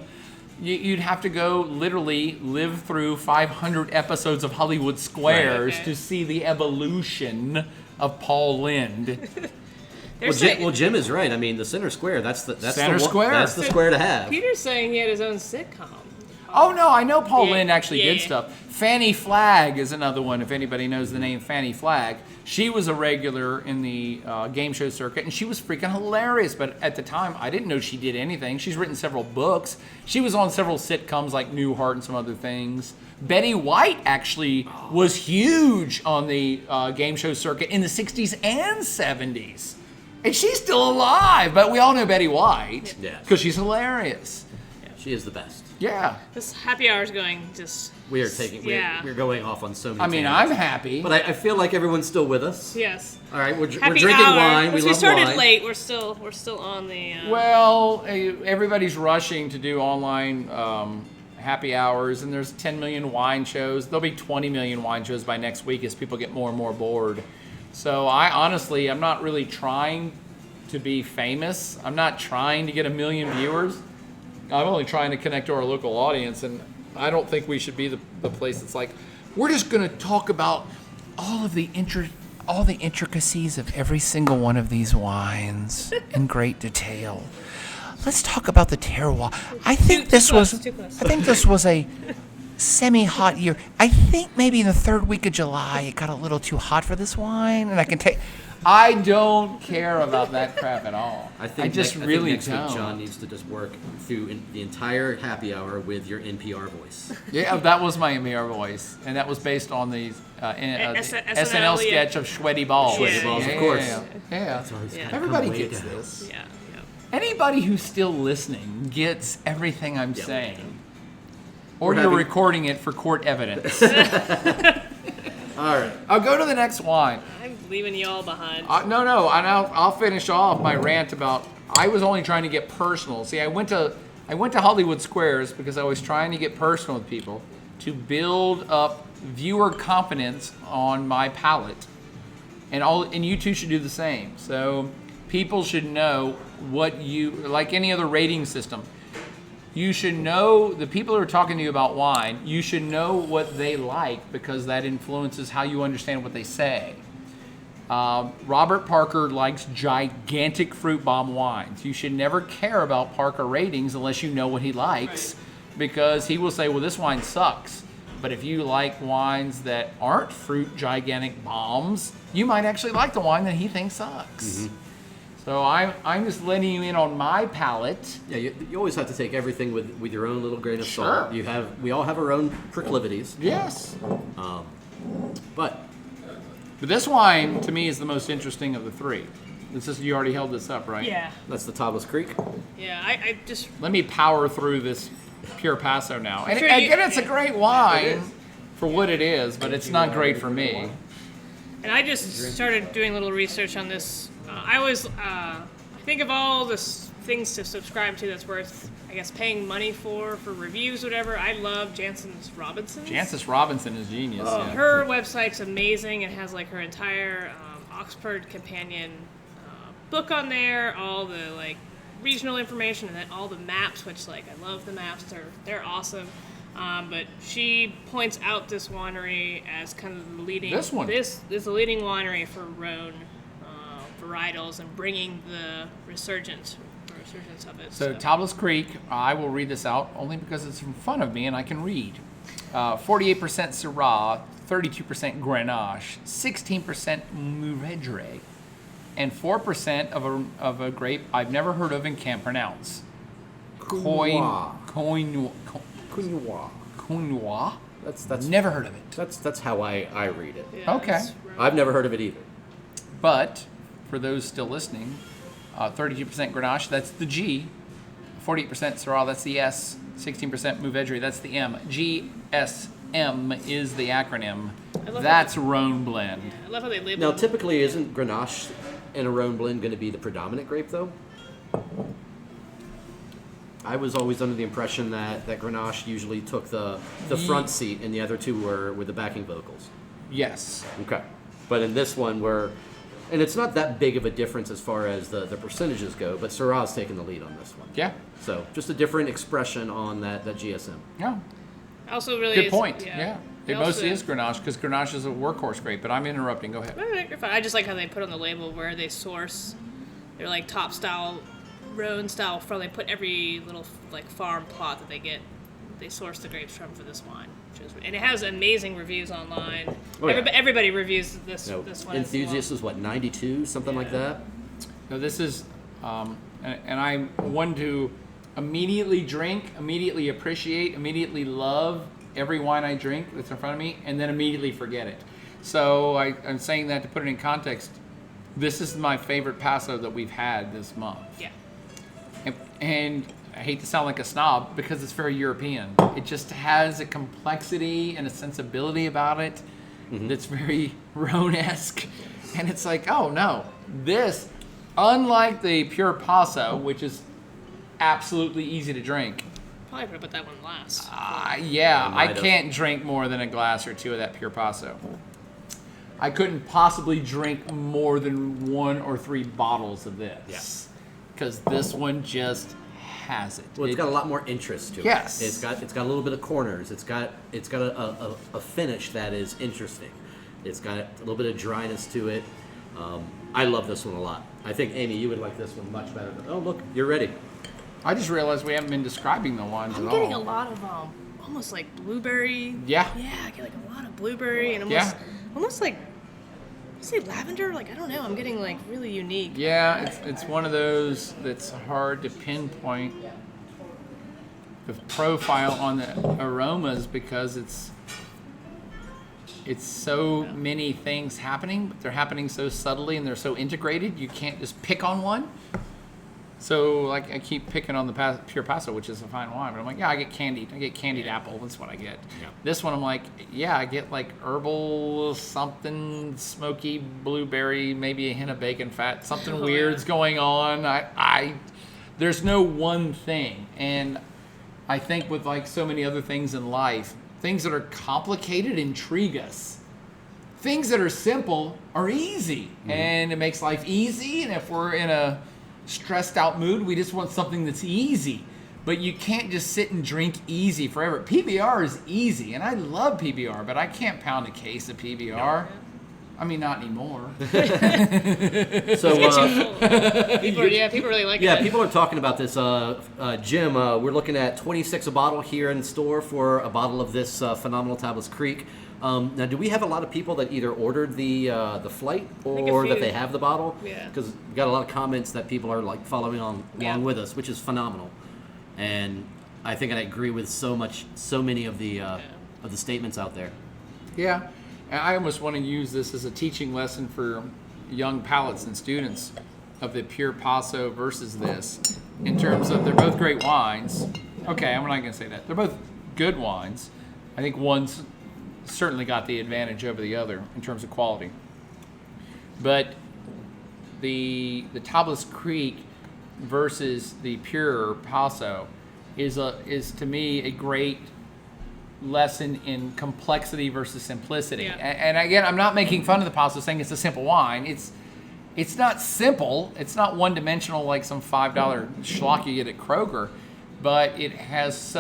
You'd have to go literally live through 500 episodes of Hollywood Squares
Right, okay.
to see the evolution of Paul Lind.
Well, Jim is right. I mean, the center square, that's
Center square.
That's the square to have.
Peter's saying he had his own sitcom.
Oh, no, I know Paul
Yeah,
Lind actually did
yeah.
stuff. Fannie Flagg is another one, if anybody knows the name Fannie Flagg. She was a regular in the game show circuit, and she was freaking hilarious. But at the time, I didn't know she did anything. She's written several books. She was on several sitcoms like Newhart and some other things. Betty White actually was huge on the game show circuit in the 60s and 70s. And she's still alive, but we all know Betty White
Yeah.
because she's hilarious.
She is the best.
Yeah.
This happy hour is going just.
We're going off on so many
I mean,
tangents.
I'm happy.
But I feel like everyone's still with us.
Yes.
All right, we're
Happy
drinking
hour.
wine. We
We
love
started
wine.
late. We're still on the.
Well, everybody's rushing to do online happy hours, and there's 10 million wine shows. There'll be 20 million wine shows by next week as people get more and more bored. So I'm not really trying to be famous. I'm not trying to get 1 million viewers. I'm only trying to connect to our local audience, and I don't think we should be the place that's like, we're just going to talk about all the intricacies of every single one of these wines in great detail. let's talk about the terroir. I think this was a semi-hot year. I think maybe in the third week of July it got a little too hot for this wine, and I don't care about that crap at all.
I think
next
week John needs to just work through the entire happy hour with your NPR voice.
Yeah, that was my NPR voice, and that was based on the SNL sketch of Sweaty Balls.
Sweaty Balls, of course.
Yeah.
Yeah.
Everybody gets this.
Yeah.
Anybody who's still listening gets everything I'm saying. Or
We're
you're
having-
recording it for court evidence.
All right.
I'll go to the next wine.
I'm leaving y'all behind.
No, and I'll finish off my rant about. I was only trying to get personal. See, I went to Hollywood Squares because I was trying to get personal with people to build up viewer confidence on my palate, and you two should do the same. So people should know what you like. Any other rating system, you should know the people who are talking to you about wine. You should know what they like because that influences how you understand what they say. Robert Parker likes gigantic fruit bomb wines. You should never care about Parker ratings unless you know what he likes, because he will say, well, this wine sucks. But if you like wines that aren't fruit gigantic bombs, you might actually like the wine that he thinks sucks.
Mm-hmm.
So I'm just letting you in on my palate.
Yeah, you always have to take everything with your own little grain of
Sure.
salt. We all have our own proclivities.
Yes.
But
this wine, to me, is the most interesting of the three. You already held this up, right?
Yeah.
that's the Tablas Creek.
Yeah. I just.
Let me power through this Pure Paso now. And
Sure,
again, it's a great wine
is.
for what it is, but it's not great for me.
And I just started doing a little research on this. I always think of all the things to subscribe to that's worth, I guess, paying money for reviews, whatever. I love Jancis Robinson.
Jancis Robinson is genius. Yeah.
Her website's amazing. It has like her entire Oxford companion book on there, all the like regional information, and then all the maps, which like I love the maps. They're awesome. But she points out this winery as kind of the leading.
This one.
This is the leading winery for Rhone varietals and bringing the resurgence of it.
So Tablas Creek, I will read this out only because it's in front of me and I can read. 48% Syrah, 32% Grenache, 16% Mourvedre, and 4% of a grape I've never heard of and can't pronounce. Coignois.
That's
Never heard of it.
That's how I read it.
Yeah,
Okay.
it's Rhone.
I've never heard of it either.
But for those still listening, 32% Grenache, that's the G. 48% Syrah, that's the S. 16% Mourvedre, that's the M. GSM is the acronym. That's Rhone blend.
I love how they label.
Now, typically, isn't Grenache in a Rhone blend going to be the predominant grape, though? I was always under the impression that Grenache usually took the front seat, and the other two were the backing vocals.
Yes.
Okay. But in this one, and it's not that big of a difference as far as the percentages go, but Syrah's taking the lead on this one.
Yeah.
So just a different expression on that GSM.
Yeah.
Also, really
Good
is-
point. Yeah. It
also-
mostly is Grenache because Grenache is a workhorse grape, but I'm interrupting. Go ahead.
No, you're fine. I just like how they put on the label where they source. They're like top style, Rhone style from. They put every little like farm plot that they get. They source the grapes from for this wine, and it has amazing reviews online.
Oh, yeah.
Everybody reviews this one.
Enthusiast is what, 92, something like that?
No, this is, and I'm one to immediately drink, immediately appreciate, immediately love every wine I drink that's in front of me, and then immediately forget it. So I'm saying that to put it in context. This is my favorite Paso that we've had this month.
Yeah.
And I hate to sound like a snob because it's very European. It just has a complexity and a sensibility about it that's very Rhone-esque. And it's like, oh no, this, unlike the Pure Paso, which is absolutely easy to drink.
Probably could have put that one last.
Yeah, I
might have.
can't drink more than a glass or two of that Pure Paso. I couldn't possibly drink more than 1 or 3 bottles of this.
Yes.
Because this one just has it.
Well, it's got a lot more interest to it.
Yes.
It's got a little bit of corners. It's got a finish that is interesting. It's got a little bit of dryness to it. I love this one a lot. I think, Amy, you would like this one much better. Oh, look, you're ready.
I just realized we haven't been describing the wines
I'm
at
getting
all.
a lot of almost like blueberry.
Yeah.
Yeah, I get like a lot of blueberry and almost like I say lavender. Like I don't know. I'm getting like really unique.
Yeah, it's one of those that's hard to pinpoint the profile on the aromas because it's so many things happening, but they're happening so subtly and they're so integrated, you can't just pick on one. So, like, I keep picking on the Pure Paso, which is a fine wine, but I'm like, yeah, I get candied apple. That's what I get.
Yeah.
This one, I'm like, yeah, I get like herbal something, smoky blueberry, maybe a hint of bacon fat, something weird's going on. There's no one thing, and I think with like so many other things in life, things that are complicated intrigue us. Things that are simple are easy, and it makes life easy. And if we're in a stressed out mood, we just want something that's easy. But you can't just sit and drink easy forever. PBR is easy, and I love PBR, but I can't pound a case of PBR. I mean, not anymore.
So,
People really like it.
yeah, people are talking about this. Jim, we're looking at $26 a bottle here in store for a bottle of this phenomenal Tablas Creek. Now, do we have a lot of people that either ordered the flight or that they have the bottle?
Yeah.
Because we got a lot of comments that people are like following along with us, which is phenomenal. And I think I agree with so many of the statements out there.
Yeah. And I almost want to use this as a teaching lesson for young palates and students of the Pure Paso versus this, in terms of they're both great wines. Okay, I'm not going to say that. They're both good wines. I think one's certainly got the advantage over the other in terms of quality. But the Tablas Creek versus the Pure Paso is to me a great lesson in complexity versus simplicity.
Yeah.
And again, I'm not making fun of the Paso, saying it's a simple wine. It's not simple. It's not one dimensional like some $5 schlock you get at Kroger, but it has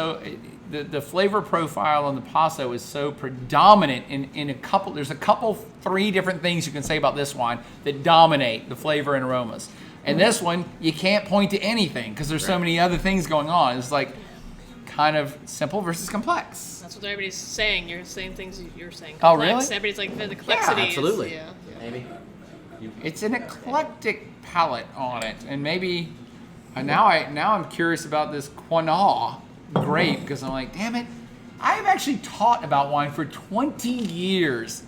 the flavor profile on the Paso is so predominant in a couple. There's three different things you can say about this wine that dominate the flavor and aromas. And this one, you can't point to anything because there's so many other things going on. It's like kind of simple versus complex.
That's what everybody's saying. You're saying things you're saying.
Oh,
Complex.
really?
Everybody's like the complexity.
Yeah, absolutely.
Yeah.
Amy?
It's an eclectic palate on it, and maybe now I'm curious about this Quinaw grape because I'm like, damn it, I've actually taught about wine for 20 years,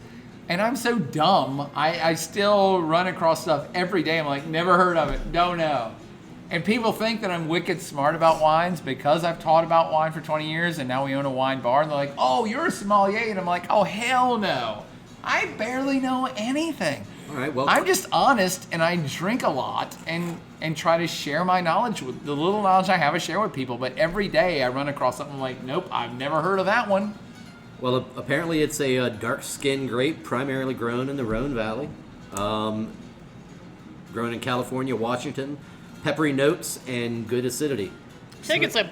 and I'm so dumb. I still run across stuff every day. I'm like, never heard of it, don't know. And people think that I'm wicked smart about wines because I've taught about wine for 20 years, and now we own a wine bar, and they're like, oh, you're a sommelier, and I'm like, oh, hell no. I barely know anything.
All right, well,
I'm just honest, and I drink a lot and try to share my knowledge with the little knowledge I have. I share with people, but every day I run across something like, nope, I've never heard of that one.
Well, apparently it's a dark-skinned grape, primarily grown in the Rhone Valley, grown in California, Washington, peppery notes and good acidity.
I think it's a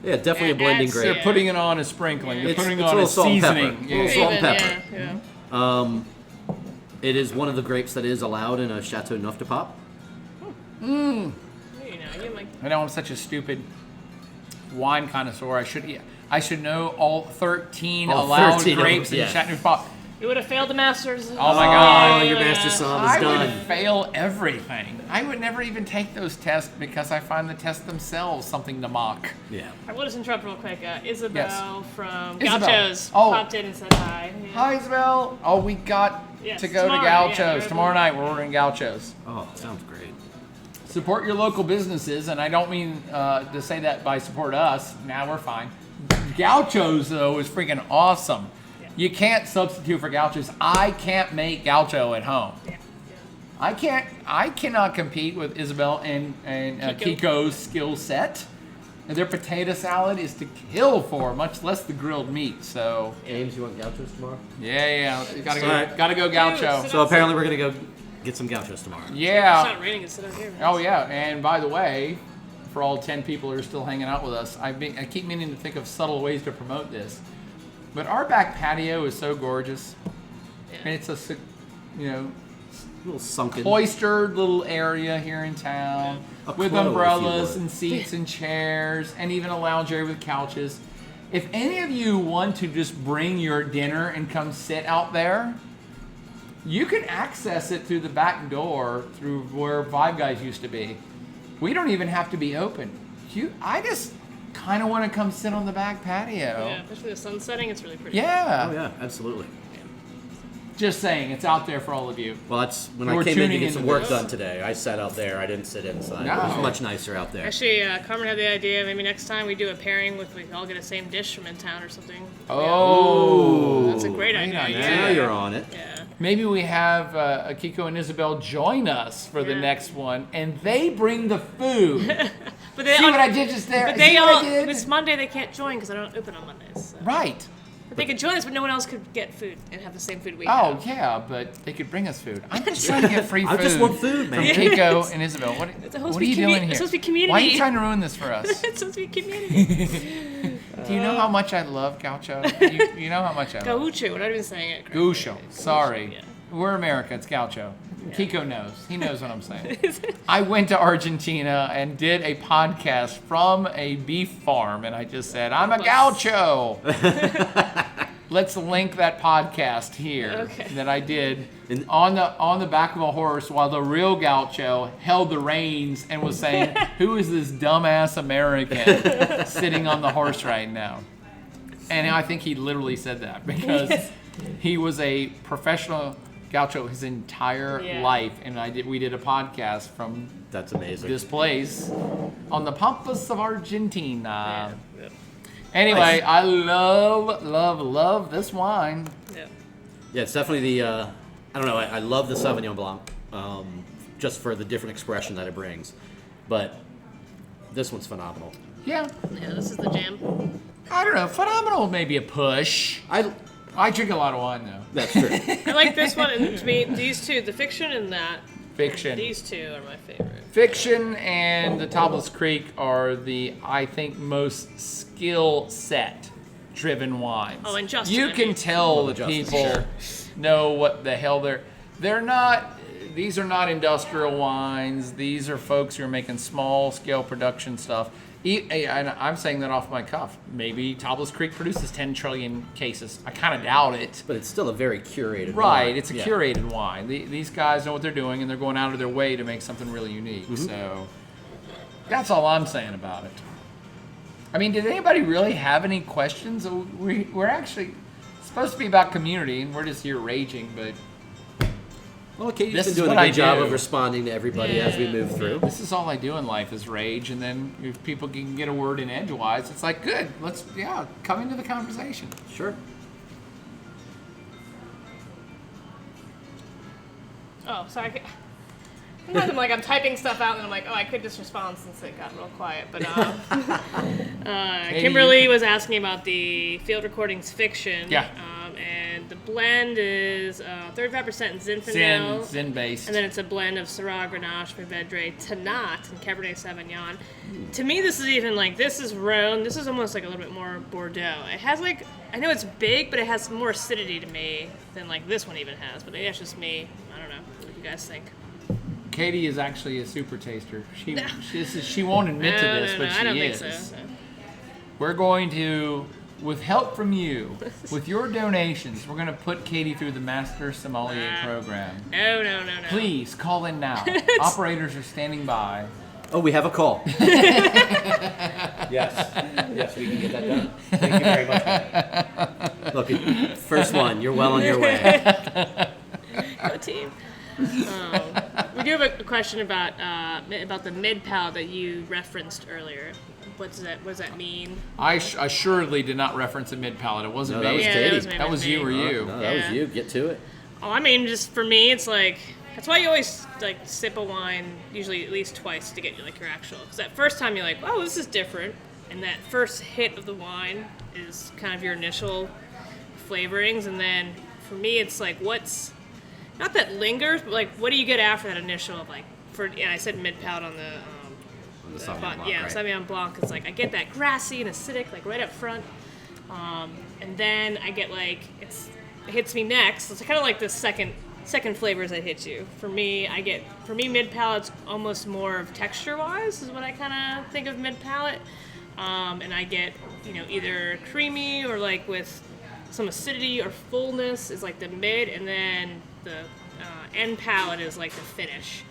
Yeah, definitely a blending
adds-
grape.
They're putting it on a sprinkling. They're
It's
putting it
a
on
little
a
salt and pepper.
seasoning.
A little
Yeah.
salt and pepper.
Yeah.
It is one of the grapes that is allowed in a Chateau Neuf de Pop.
You know, you like.
I know I'm such a stupid wine connoisseur. I should know all 13
All
allowed
13 of them,
grapes in
yeah.
Chateau Neuf Pop.
You would have failed the Masters.
Oh my God.
Oh, your master somm is
I
done.
would fail everything. I would never even take those tests because I find the tests themselves something to mock.
Yeah.
I will just interrupt real quick. Isabel from
Isabel.
Gauchos
Oh.
popped in and said hi. Yeah.
Hi, Isabel. Oh, we got
Yes,
to go
tomorrow,
to
yeah,
Gauchos.
you're
Tomorrow
right.
night we're ordering Gauchos.
Oh, sounds great.
Support your local businesses, and I don't mean to say that by support us. Now we're fine. Gauchos, though, is freaking awesome.
Yeah.
You can't substitute for Gauchos. I can't make Gaucho at home.
Yeah.
I cannot compete with Isabel and Kiko's skill set. And their potato salad is to kill for, much less the grilled meat. So
Ames, you want gauchos tomorrow?
yeah, gotta
Alright.
go Gaucho.
Dude,
So apparently we're going to go get some gauchos tomorrow.
It's
Yeah.
not raining. It's out here.
Oh yeah. And by the way, for all 10 people who are still hanging out with us, I keep meaning to think of subtle ways to promote this. But our back patio is so gorgeous.
Yeah.
And it's a,
A little sunken.
cloistered little area here in town. with
quo, if you
umbrellas
would.
and seats and chairs, and even a lounge area with couches. If any of you want to just bring your dinner and come sit out there, you can access it through the back door through where Five Guys used to be. We don't even have to be open. I just kind of want to come sit on the back patio.
Yeah, especially the sun setting, it's really pretty.
Yeah.
Oh yeah, absolutely.
Just saying, it's out there for all of you.
Well, that's when
We're
I came in to
tuning
get some
into
work
this.
done today. I sat out there. I didn't sit inside. It was
No.
much nicer out there.
Actually, Carmen had the idea. Maybe next time we do a pairing with we all get the same dish from in town or something.
Oh,
That's a great idea.
Now you're on it.
Yeah.
Maybe we have Akiko and Isabel join us for the
Yeah.
next one, and they bring the food.
But they
See
all,
what I did just there?
But they
See what
all.
I did?
This Monday they can't join because I don't open on Mondays. So.
Right.
But they could join us, but no one else could get food and have the same food we
Oh,
have.
yeah, but they could bring us food. I'm just trying to get free food.
I just want food, man.
From Kiko and Isabel. What
supposed
are
to
you
be
doing
commu-
here?
it's supposed to be community.
Why are you trying to ruin this for us?
It's supposed to be community.
Do you know how much I love gaucho? You know how much I love
Gaucho. What I've been saying it. correctly.
Gaucho. Sorry.
Yeah.
We're America. It's gaucho. Kiko knows. He knows what I'm saying. I went to Argentina and did a podcast from a beef farm, and I just said, I'm a gaucho. Let's link that podcast here
Okay.
that I did on the back of a horse while the real gaucho held the reins and was saying, who is this dumbass American sitting on the horse right now? And I think he literally said that because he was a professional gaucho his entire
Yeah.
life, and we did a podcast from
That's amazing.
this place on the Pampas of Argentina.
Yeah.
Anyway,
Nice.
I love this wine.
Yeah.
Yeah, it's definitely the. I don't know. I love the Sauvignon Blanc, just for the different expression that it brings. But this one's phenomenal.
Yeah,
Yeah. This is the jam.
I don't know. Phenomenal, maybe a push. I drink a lot of wine though.
That's true.
I like this one, and to me, these two, the fiction and that.
Fiction.
These two are my favorite.
Fiction and the Topless Creek are the, I think, most skill set driven wines.
Oh, and Justin,
you
I
can
mean.
tell
Well,
that
Justin,
people
sure.
know what the hell they're not. These are not industrial wines. These are folks who are making small scale production stuff. And I'm saying that off my cuff. Maybe Topless Creek produces 10 trillion cases. I kind of doubt it.
But it's still a very curated
Right,
wine.
it's a
Yeah.
curated wine. These guys know what they're doing, and they're going out of their way to make something really unique.
Mm-hmm.
So that's all I'm saying about it. I mean, did anybody really have any questions? We're actually supposed to be about community, and we're just here raging, but
Well, Katie's
This
been
is
doing a
what I
good job
do.
of responding to everybody as we move through.
this is all I do in life is rage, and then if people can get a word in edgewise, it's like, good, let's, come into the conversation.
Sure.
Oh, sorry. Sometimes I'm typing stuff out, and I'm like, oh, I could just respond since it got real quiet. But Kimberly was asking about the field recordings fiction.
Yeah.
And the blend is 35% Zinfandel.
Zin based.
And then it's a blend of Syrah, Grenache, Mourvedre, Tannat, and Cabernet Sauvignon. To me, this is even this is Rhone. This is almost like a little bit more Bordeaux. It has I know it's big, but it has more acidity to me than this one even has. But maybe that's just me. I don't know. What do you guys think?
Katie is actually a super taster. She won't admit to this, but she
I don't
is.
think so.
We're going to, with help from you, with your donations, we're going to put Katie through the Master Sommelier program.
No.
Please call in now. Operators are standing by.
Oh, we have a call. Yes, we can get that done. Thank you very much. Look, first one, you're well on your way.
Go team. We do have a question about the mid palate that you referenced earlier. What does that mean?
I assuredly did not reference a mid palate. It wasn't
No, that
me.
was
Yeah,
Katie.
that was maybe
That was
me.
you or you.
No, that was
Yeah.
you. Get to it.
Oh, I mean, just for me, it's that's why you always sip a wine usually at least twice to get your actual. Because that first time you're like, oh, this is different, and that first hit of the wine is kind of your initial flavorings, and then for me, it's what's not that lingers, but what do you get after that initial of I said mid palate on the
Sauvignon Blanc,
yeah,
right?
Sauvignon Blanc. It's I get that grassy and acidic right up front, and then I get it hits me next. It's kind of like the second second flavors that hit you. For me, mid palate's almost more of texture wise is what I kind of think of mid palate, and I get either creamy or like with some acidity or fullness is like the mid, and then the end palate is like the finish.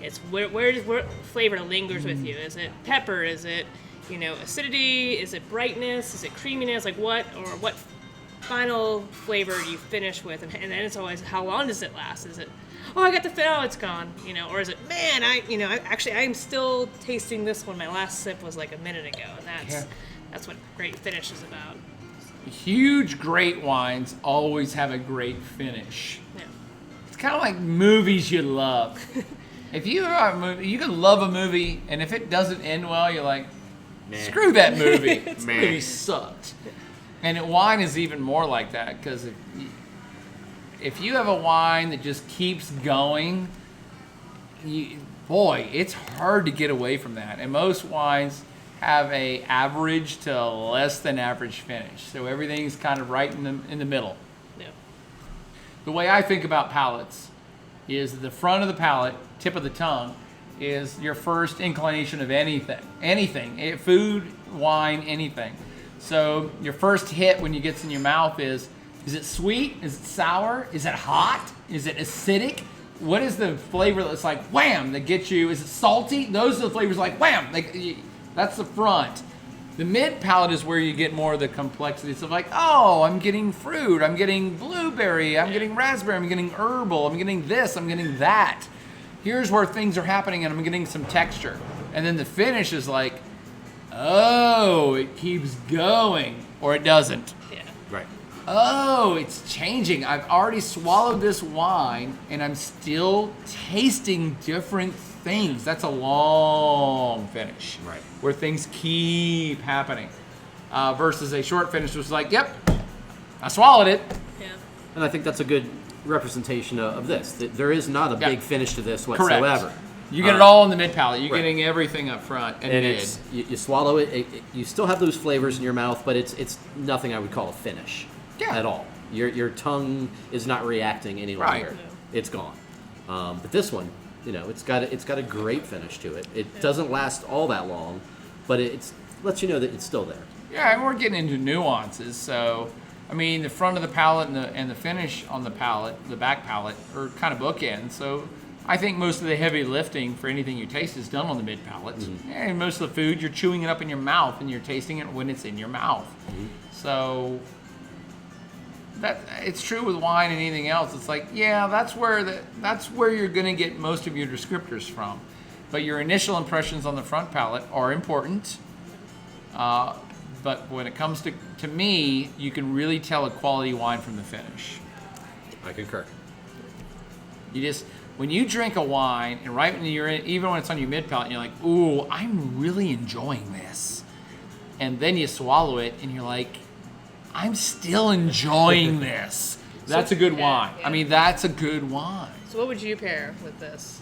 It's where flavor lingers with you. Is it pepper? Is it acidity? Is it brightness? Is it creaminess? Like what final flavor do you finish with? And then it's always, how long does it last? Is it, oh, I got the oh, it's gone, or is it, man, I'm still tasting this one. My last sip was like a minute ago, and that's what great finish is about.
Huge great wines always have a great finish.
Yeah.
It's kind of like movies you love. If you can love a movie, and if it doesn't end well, you're like, screw that movie. This movie sucked. And wine is even more like that, because if you have a wine that just keeps going, it's hard to get away from that. And most wines have a average to less than average finish, so everything's kind of right in the middle.
Yeah.
The way I think about palates is the front of the palate, tip of the tongue, is your first inclination of anything, food, wine, anything. So your first hit when you get in your mouth is it sweet? Is it sour? Is it hot? Is it acidic? What is the flavor that's like wham that gets you? Is it salty? Those are the flavors like wham. That's the front. The mid palate is where you get more of the complexities of like, oh, I'm getting fruit, I'm getting blueberry, I'm getting raspberry, I'm getting herbal, I'm getting this, I'm getting that. Here's where things are happening, and I'm getting some texture. And then the finish is like, oh, it keeps going, or it doesn't.
Yeah.
Right.
Oh, it's changing. I've already swallowed this wine, and I'm still tasting different things. That's a long finish.
Right.
Where things keep happening. Versus a short finish, which is like, yep, I swallowed it.
Yeah.
And I think that's a good representation of this. There is not a big finish to this
Correct.
whatsoever.
You get it all in the mid palate. You're
Right.
getting everything up front and
And
mid.
it's you swallow it, you still have those flavors in your mouth, but it's nothing I would call a finish at all. Your tongue is not reacting any
Right.
longer. It's gone. But this one, it's got a great finish to it. It doesn't last all that long, but it lets you know that it's still there.
Yeah, and we're getting into nuances. So, I mean, the front of the palate and the finish on the palate, the back palate, are kind of bookends. So, I think most of the heavy lifting for anything you taste is done on the mid palate. Mm-hmm. And most of the food, you're chewing it up in your mouth and you're tasting it when it's in your mouth. Mm-hmm. So, it's true with wine and anything else. It's like, that's where you're going to get most of your descriptors from. But your initial impressions on the front palate are important. But when it comes to me, you can really tell a quality wine from the finish.
I concur.
When you drink a wine, and right when even when it's on your mid palate, you're like, ooh, I'm really enjoying this. And then you swallow it, and you're like, I'm still enjoying this. That's a good wine.
Yeah.
I mean, that's a good wine.
So what would you pair with this?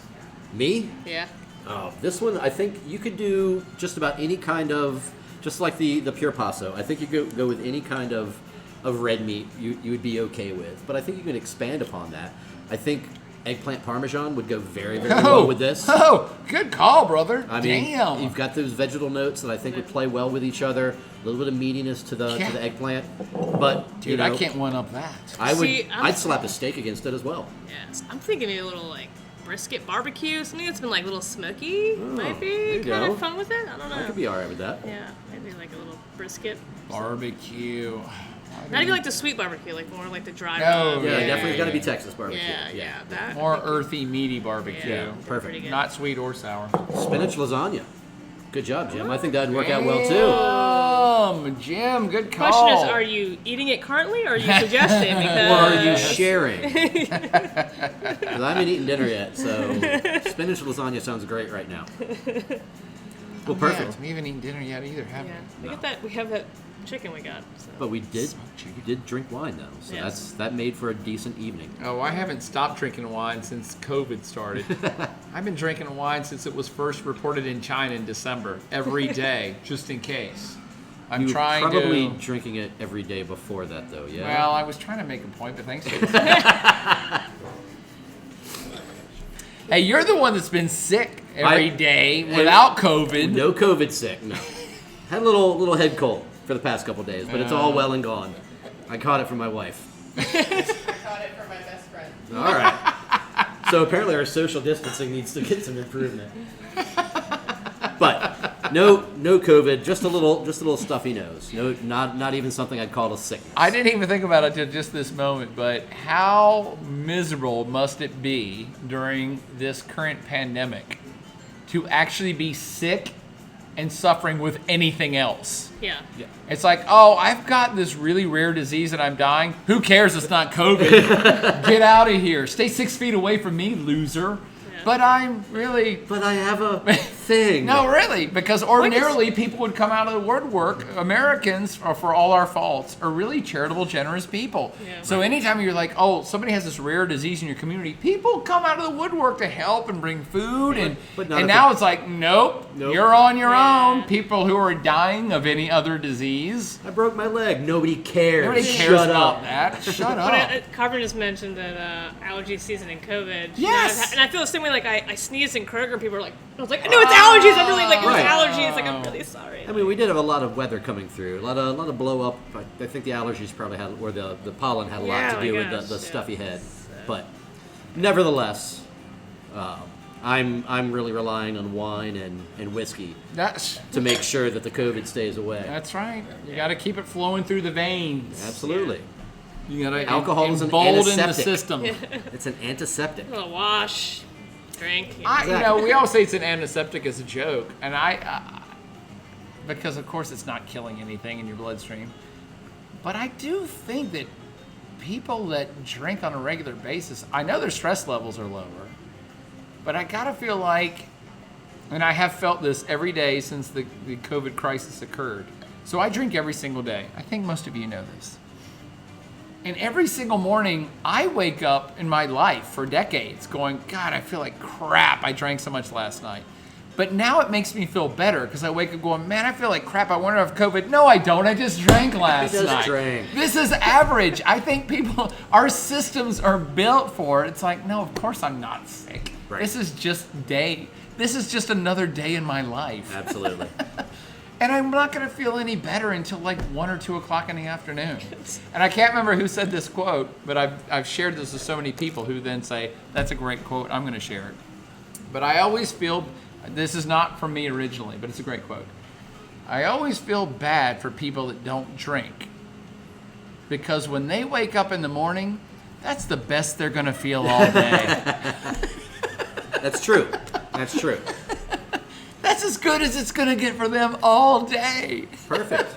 Me?
Yeah.
Oh, this one, I think you could do just about any kind of, just like the pure Paso. I think you go with any kind of red meat you would be okay with. But I think you can expand upon that. I think eggplant parmesan would go very, very well with this.
Oh, good call, brother.
I mean,
Damn.
you've got those vegetal notes that I think would play well with each other. A little bit of meatiness to the eggplant, but
Dude, I can't one up that.
I'd slap a steak against it as well.
Yes, I'm thinking maybe a little like brisket barbecue, something that's been like a little smoky. Might be kind of fun with it. I don't know.
I could be all right with that.
Yeah, maybe like a little brisket.
Barbecue.
Not even like the sweet barbecue, like more like the dry.
No,
Yeah,
Yeah,
definitely
yeah,
got to be
yeah.
Texas barbecue.
Yeah, that.
More earthy, meaty barbecue.
Yeah,
perfect.
pretty good.
Not sweet or sour.
Spinach lasagna. Good job, Jim. I think that'd work out well too.
Jim, good call.
Question is, are you eating it currently, or are you suggesting? Because
Or are you sharing? Because I haven't eaten dinner yet, so spinach lasagna sounds great right now. Well, perfect.
We haven't eaten dinner yet either, have
Yeah,
we?
we have that chicken we got. So.
But we did drink wine though, so
Yes.
that made for a decent evening.
Oh, I haven't stopped drinking wine since COVID started. I've been drinking wine since it was first reported in China in December, every day, just in case. I'm
You were
trying
probably
to.
drinking it every day before that though, yeah?
Well, I was trying to make a point, but thanks. For Hey, you're the one that's been sick every day without COVID.
No COVID sick, no. Had a little head cold for the past couple days, but it's all well and gone. I caught it from my wife.
I caught it from my best friend.
All right. So apparently our social distancing needs to get some improvement. But no COVID, just a little stuffy nose. No, not even something I'd call a sickness.
I didn't even think about it till just this moment, but how miserable must it be during this current pandemic to actually be sick and suffering with anything else?
Yeah.
It's like, oh, I've got this really rare disease and I'm dying. Who cares? It's not COVID. Get out of here. Stay 6 feet away from me, loser.
Yeah.
But I'm really...
But I have a thing.
No, really, because ordinarily people would come out of the woodwork. Americans, for all our faults, are really charitable, generous people.
Yeah.
So anytime you're like, oh, somebody has this rare disease in your community, people come out of the woodwork to help and bring food.
But not
and
if
now
it-
it's like, nope,
Nope.
you're on your
Yeah.
own. People who are dying of any other disease.
I broke my leg. Nobody cares.
Nobody cares
Shut
about
up.
that. Shut
But
up.
Carver just mentioned that allergy season and COVID.
Yes.
And I feel the same way. Like I sneezed in Kroger, and people are like, I was like, no, it's allergies. I'm really like,
Right.
it's allergies. Like I'm really sorry.
I mean, we did have a lot of weather coming through, a lot of blow up. I think the allergies probably had, or the pollen had a lot
Yeah,
to
my
do with
gosh,
the
yeah.
stuffy head. But nevertheless, I'm really relying on wine and whiskey
That's
to make sure that the COVID stays away.
that's right. You got to keep it flowing through the veins.
Absolutely,
You got to
Alcohol is an
embolden the
antiseptic.
system.
it's an antiseptic.
I'm gonna wash, drink.
We always say it's an antiseptic as a joke, and because of course it's not killing anything in your bloodstream. But I do think that people that drink on a regular basis, I know their stress levels are lower, but I gotta feel like, and I have felt this every day since the COVID crisis occurred. So I drink every single day. I think most of you know this. And every single morning, I wake up in my life for decades going, God, I feel like crap. I drank so much last night. But now it makes me feel better because I wake up going, man, I feel like crap. I wonder if COVID. No, I don't. I just drank last
He just
night.
drank.
This is average. I think our systems are built for it. It's like, no, of course I'm not sick.
Right.
This is just another day in my life.
Absolutely.
And I'm not going to feel any better until like 1 or 2 o'clock in the afternoon. And I can't remember who said this quote, but I've shared this with so many people who then say, that's a great quote, I'm going to share it. But I always feel, this is not from me originally, but it's a great quote. I always feel bad for people that don't drink. Because when they wake up in the morning, that's the best they're going to feel all day.
That's true. That's true.
That's as good as it's going to get for them all day.
Perfect.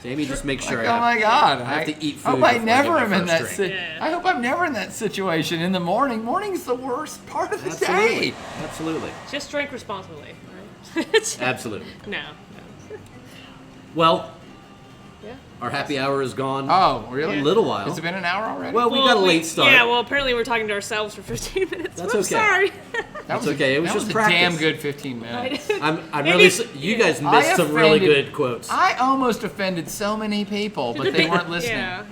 Jamie, just make sure
Like,
I
oh my God!
I have to eat food.
I hope I
before
never
get
am
my
in that.
first drink.
Yeah.
I hope I'm never in that situation in the morning. Morning's the worst part of the
Absolutely.
day.
Absolutely.
Just drink responsibly. Right?
Absolutely.
No.
Well,
Yeah.
our happy hour is gone.
Oh, really?
A little while.
Has it been an hour already?
Well, we got a late start.
Yeah, well, apparently we're talking to ourselves for 15 minutes.
That's
I'm
okay.
sorry.
That's okay. It was
that
just
was a
practice.
damn good 15 minutes.
I'm
Maybe
really.
it's-
You guys
I
missed some really
offended-
good quotes.
I almost offended so many people, but they weren't listening.
Yeah.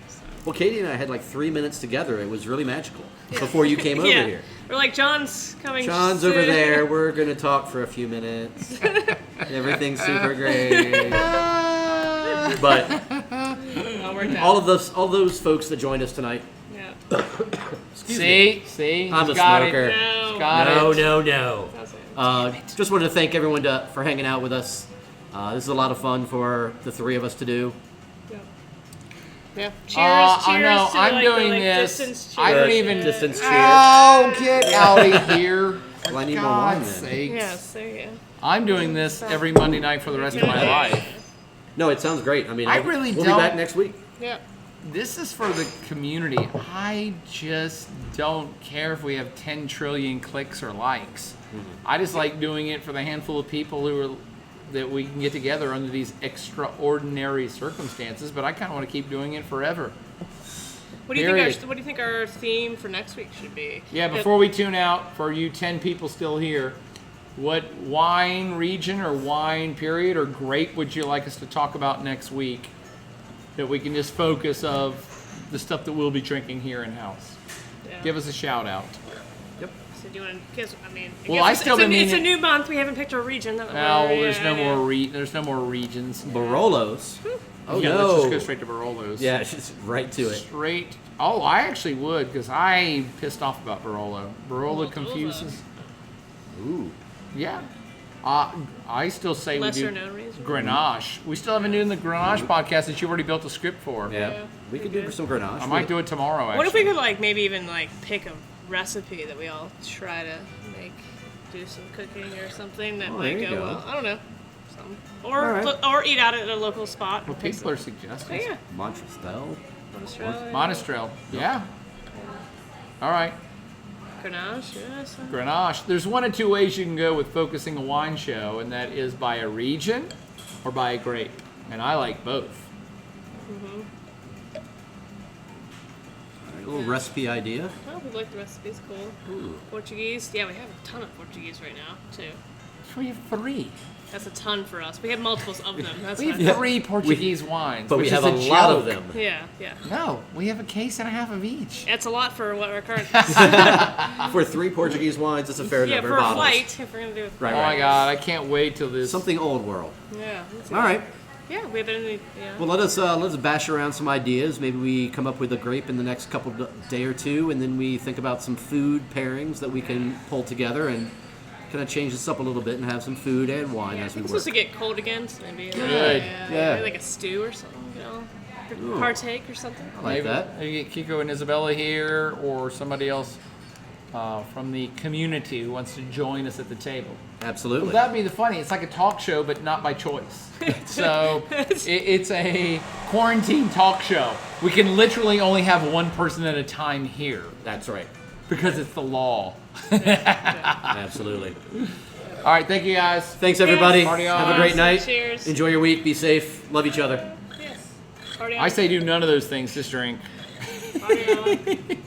So.
Well, Katie and I had like 3 minutes together. It was really magical before you came over
Yeah.
here.
We're like, John's coming
John's
soon.
over there. We're gonna talk for a few minutes. Everything's super great. But
Well, we're done.
all those folks that joined us tonight.
Yeah.
See,
I'm
he's
a
got
smoker.
It.
No.
He's got
No,
it.
no.
That's it.
Just wanted to thank everyone for hanging out with us. This is a lot of fun for the three of us to do.
Yeah. Cheers.
I know.
To
I'm
like,
doing
the, like,
this.
Distance
I don't
cheers.
even
Distance cheers.
Oh, get out of here!
Well, I need more wine
God's
then.
sakes.
Yes, there you go.
I'm doing this every Monday night for the rest of my life.
No, it sounds great. I mean,
I really
we'll
don't-
be back next week.
Yeah.
This is for the community. I just don't care if we have 10 trillion clicks or likes. I just like doing it for the handful of people that we can get together under these extraordinary circumstances, but I kind of want to keep doing it forever.
What do
Period.
you think our theme for next week should be?
Yeah, before we tune out, for you 10 people still here, what wine region or wine period or grape would you like us to talk about next week that we can just focus of the stuff that we'll be drinking here in-house?
Yeah.
give us a shout out.
Yep.
So do you want to kiss? I mean,
Well, I still been
it's a
meaning-
new month. We haven't picked a region. That
Well,
we're-
there's no
yeah.
more there's no more regions.
Barolos. Oh
Yeah,
no.
let's just go straight to Barolos.
Yeah, just right to it.
Straight. Oh, I actually would, because I pissed off about Barolo. Barolo confuses.
Ooh.
Yeah. I still say
Lesser
we do
known reason.
Grenache. We still haven't done the Grenache podcast that you already built a script for.
Yeah.
Yeah,
We could
we
do
could.
some Grenache.
I might do it tomorrow, actually.
What if we could like maybe even like pick a recipe that we all try to make, do some cooking or something that
Oh,
might
there you
go
go.
well. I don't know. Some.
All
Or
right.
or eat out at a local spot.
Well,
Pick
people are
some-
suggesting.
Oh, yeah.
Montrestel.
Australia.
Monastrell. Yeah. All right.
Grenache. Yes.
Grenache. There's one of two ways you can go with focusing a wine show, and that is by a region or by a grape. And I like both.
A little recipe idea.
Oh, we like the recipes. Cool.
Ooh.
Portuguese. Yeah, we have a ton of Portuguese right now too.
We have three.
That's a ton for us. We have multiples of them. That's
We have
fine.
Yeah.
three Portuguese wines.
But we
which
have
is
a lot of
joke.
them.
Yeah, yeah.
No, we have a case and a half of each.
That's a lot for what our current.
For 3 Portuguese wines, that's a fair
yeah,
number
for
of
a
bottles.
flight, if we're gonna do it.
Right,
Oh
right.
my god, I can't wait till this.
Something old world.
Yeah. That's
All right.
Yeah, we have any. Yeah.
Well, let's bash around some ideas. Maybe we come up with a grape in the next couple of day or two, and then we think about some food pairings that we can pull together and kind of change this up a little bit and have some food and wine
Yeah, I
as we
think it's
work.
supposed to get cold again, so maybe.
Good.
Yeah.
Maybe like a stew or something, you know,
Ooh.
partake or something.
I like that.
Maybe get Kiko and Isabella here, or somebody else from the community who wants to join us at the table.
Absolutely.
That'd be the funny. It's like a talk show, but not by choice. So it's a quarantine talk show. We can literally only have one person at a time here
That's right.
because it's the law.
Absolutely.
All right, thank you guys.
Thanks, everybody.
Party on.
Have a great night.
Cheers.
Enjoy your week. Be safe. Love each other.
Yes. Party on.
I say do none of those things. Just drink.
Party on.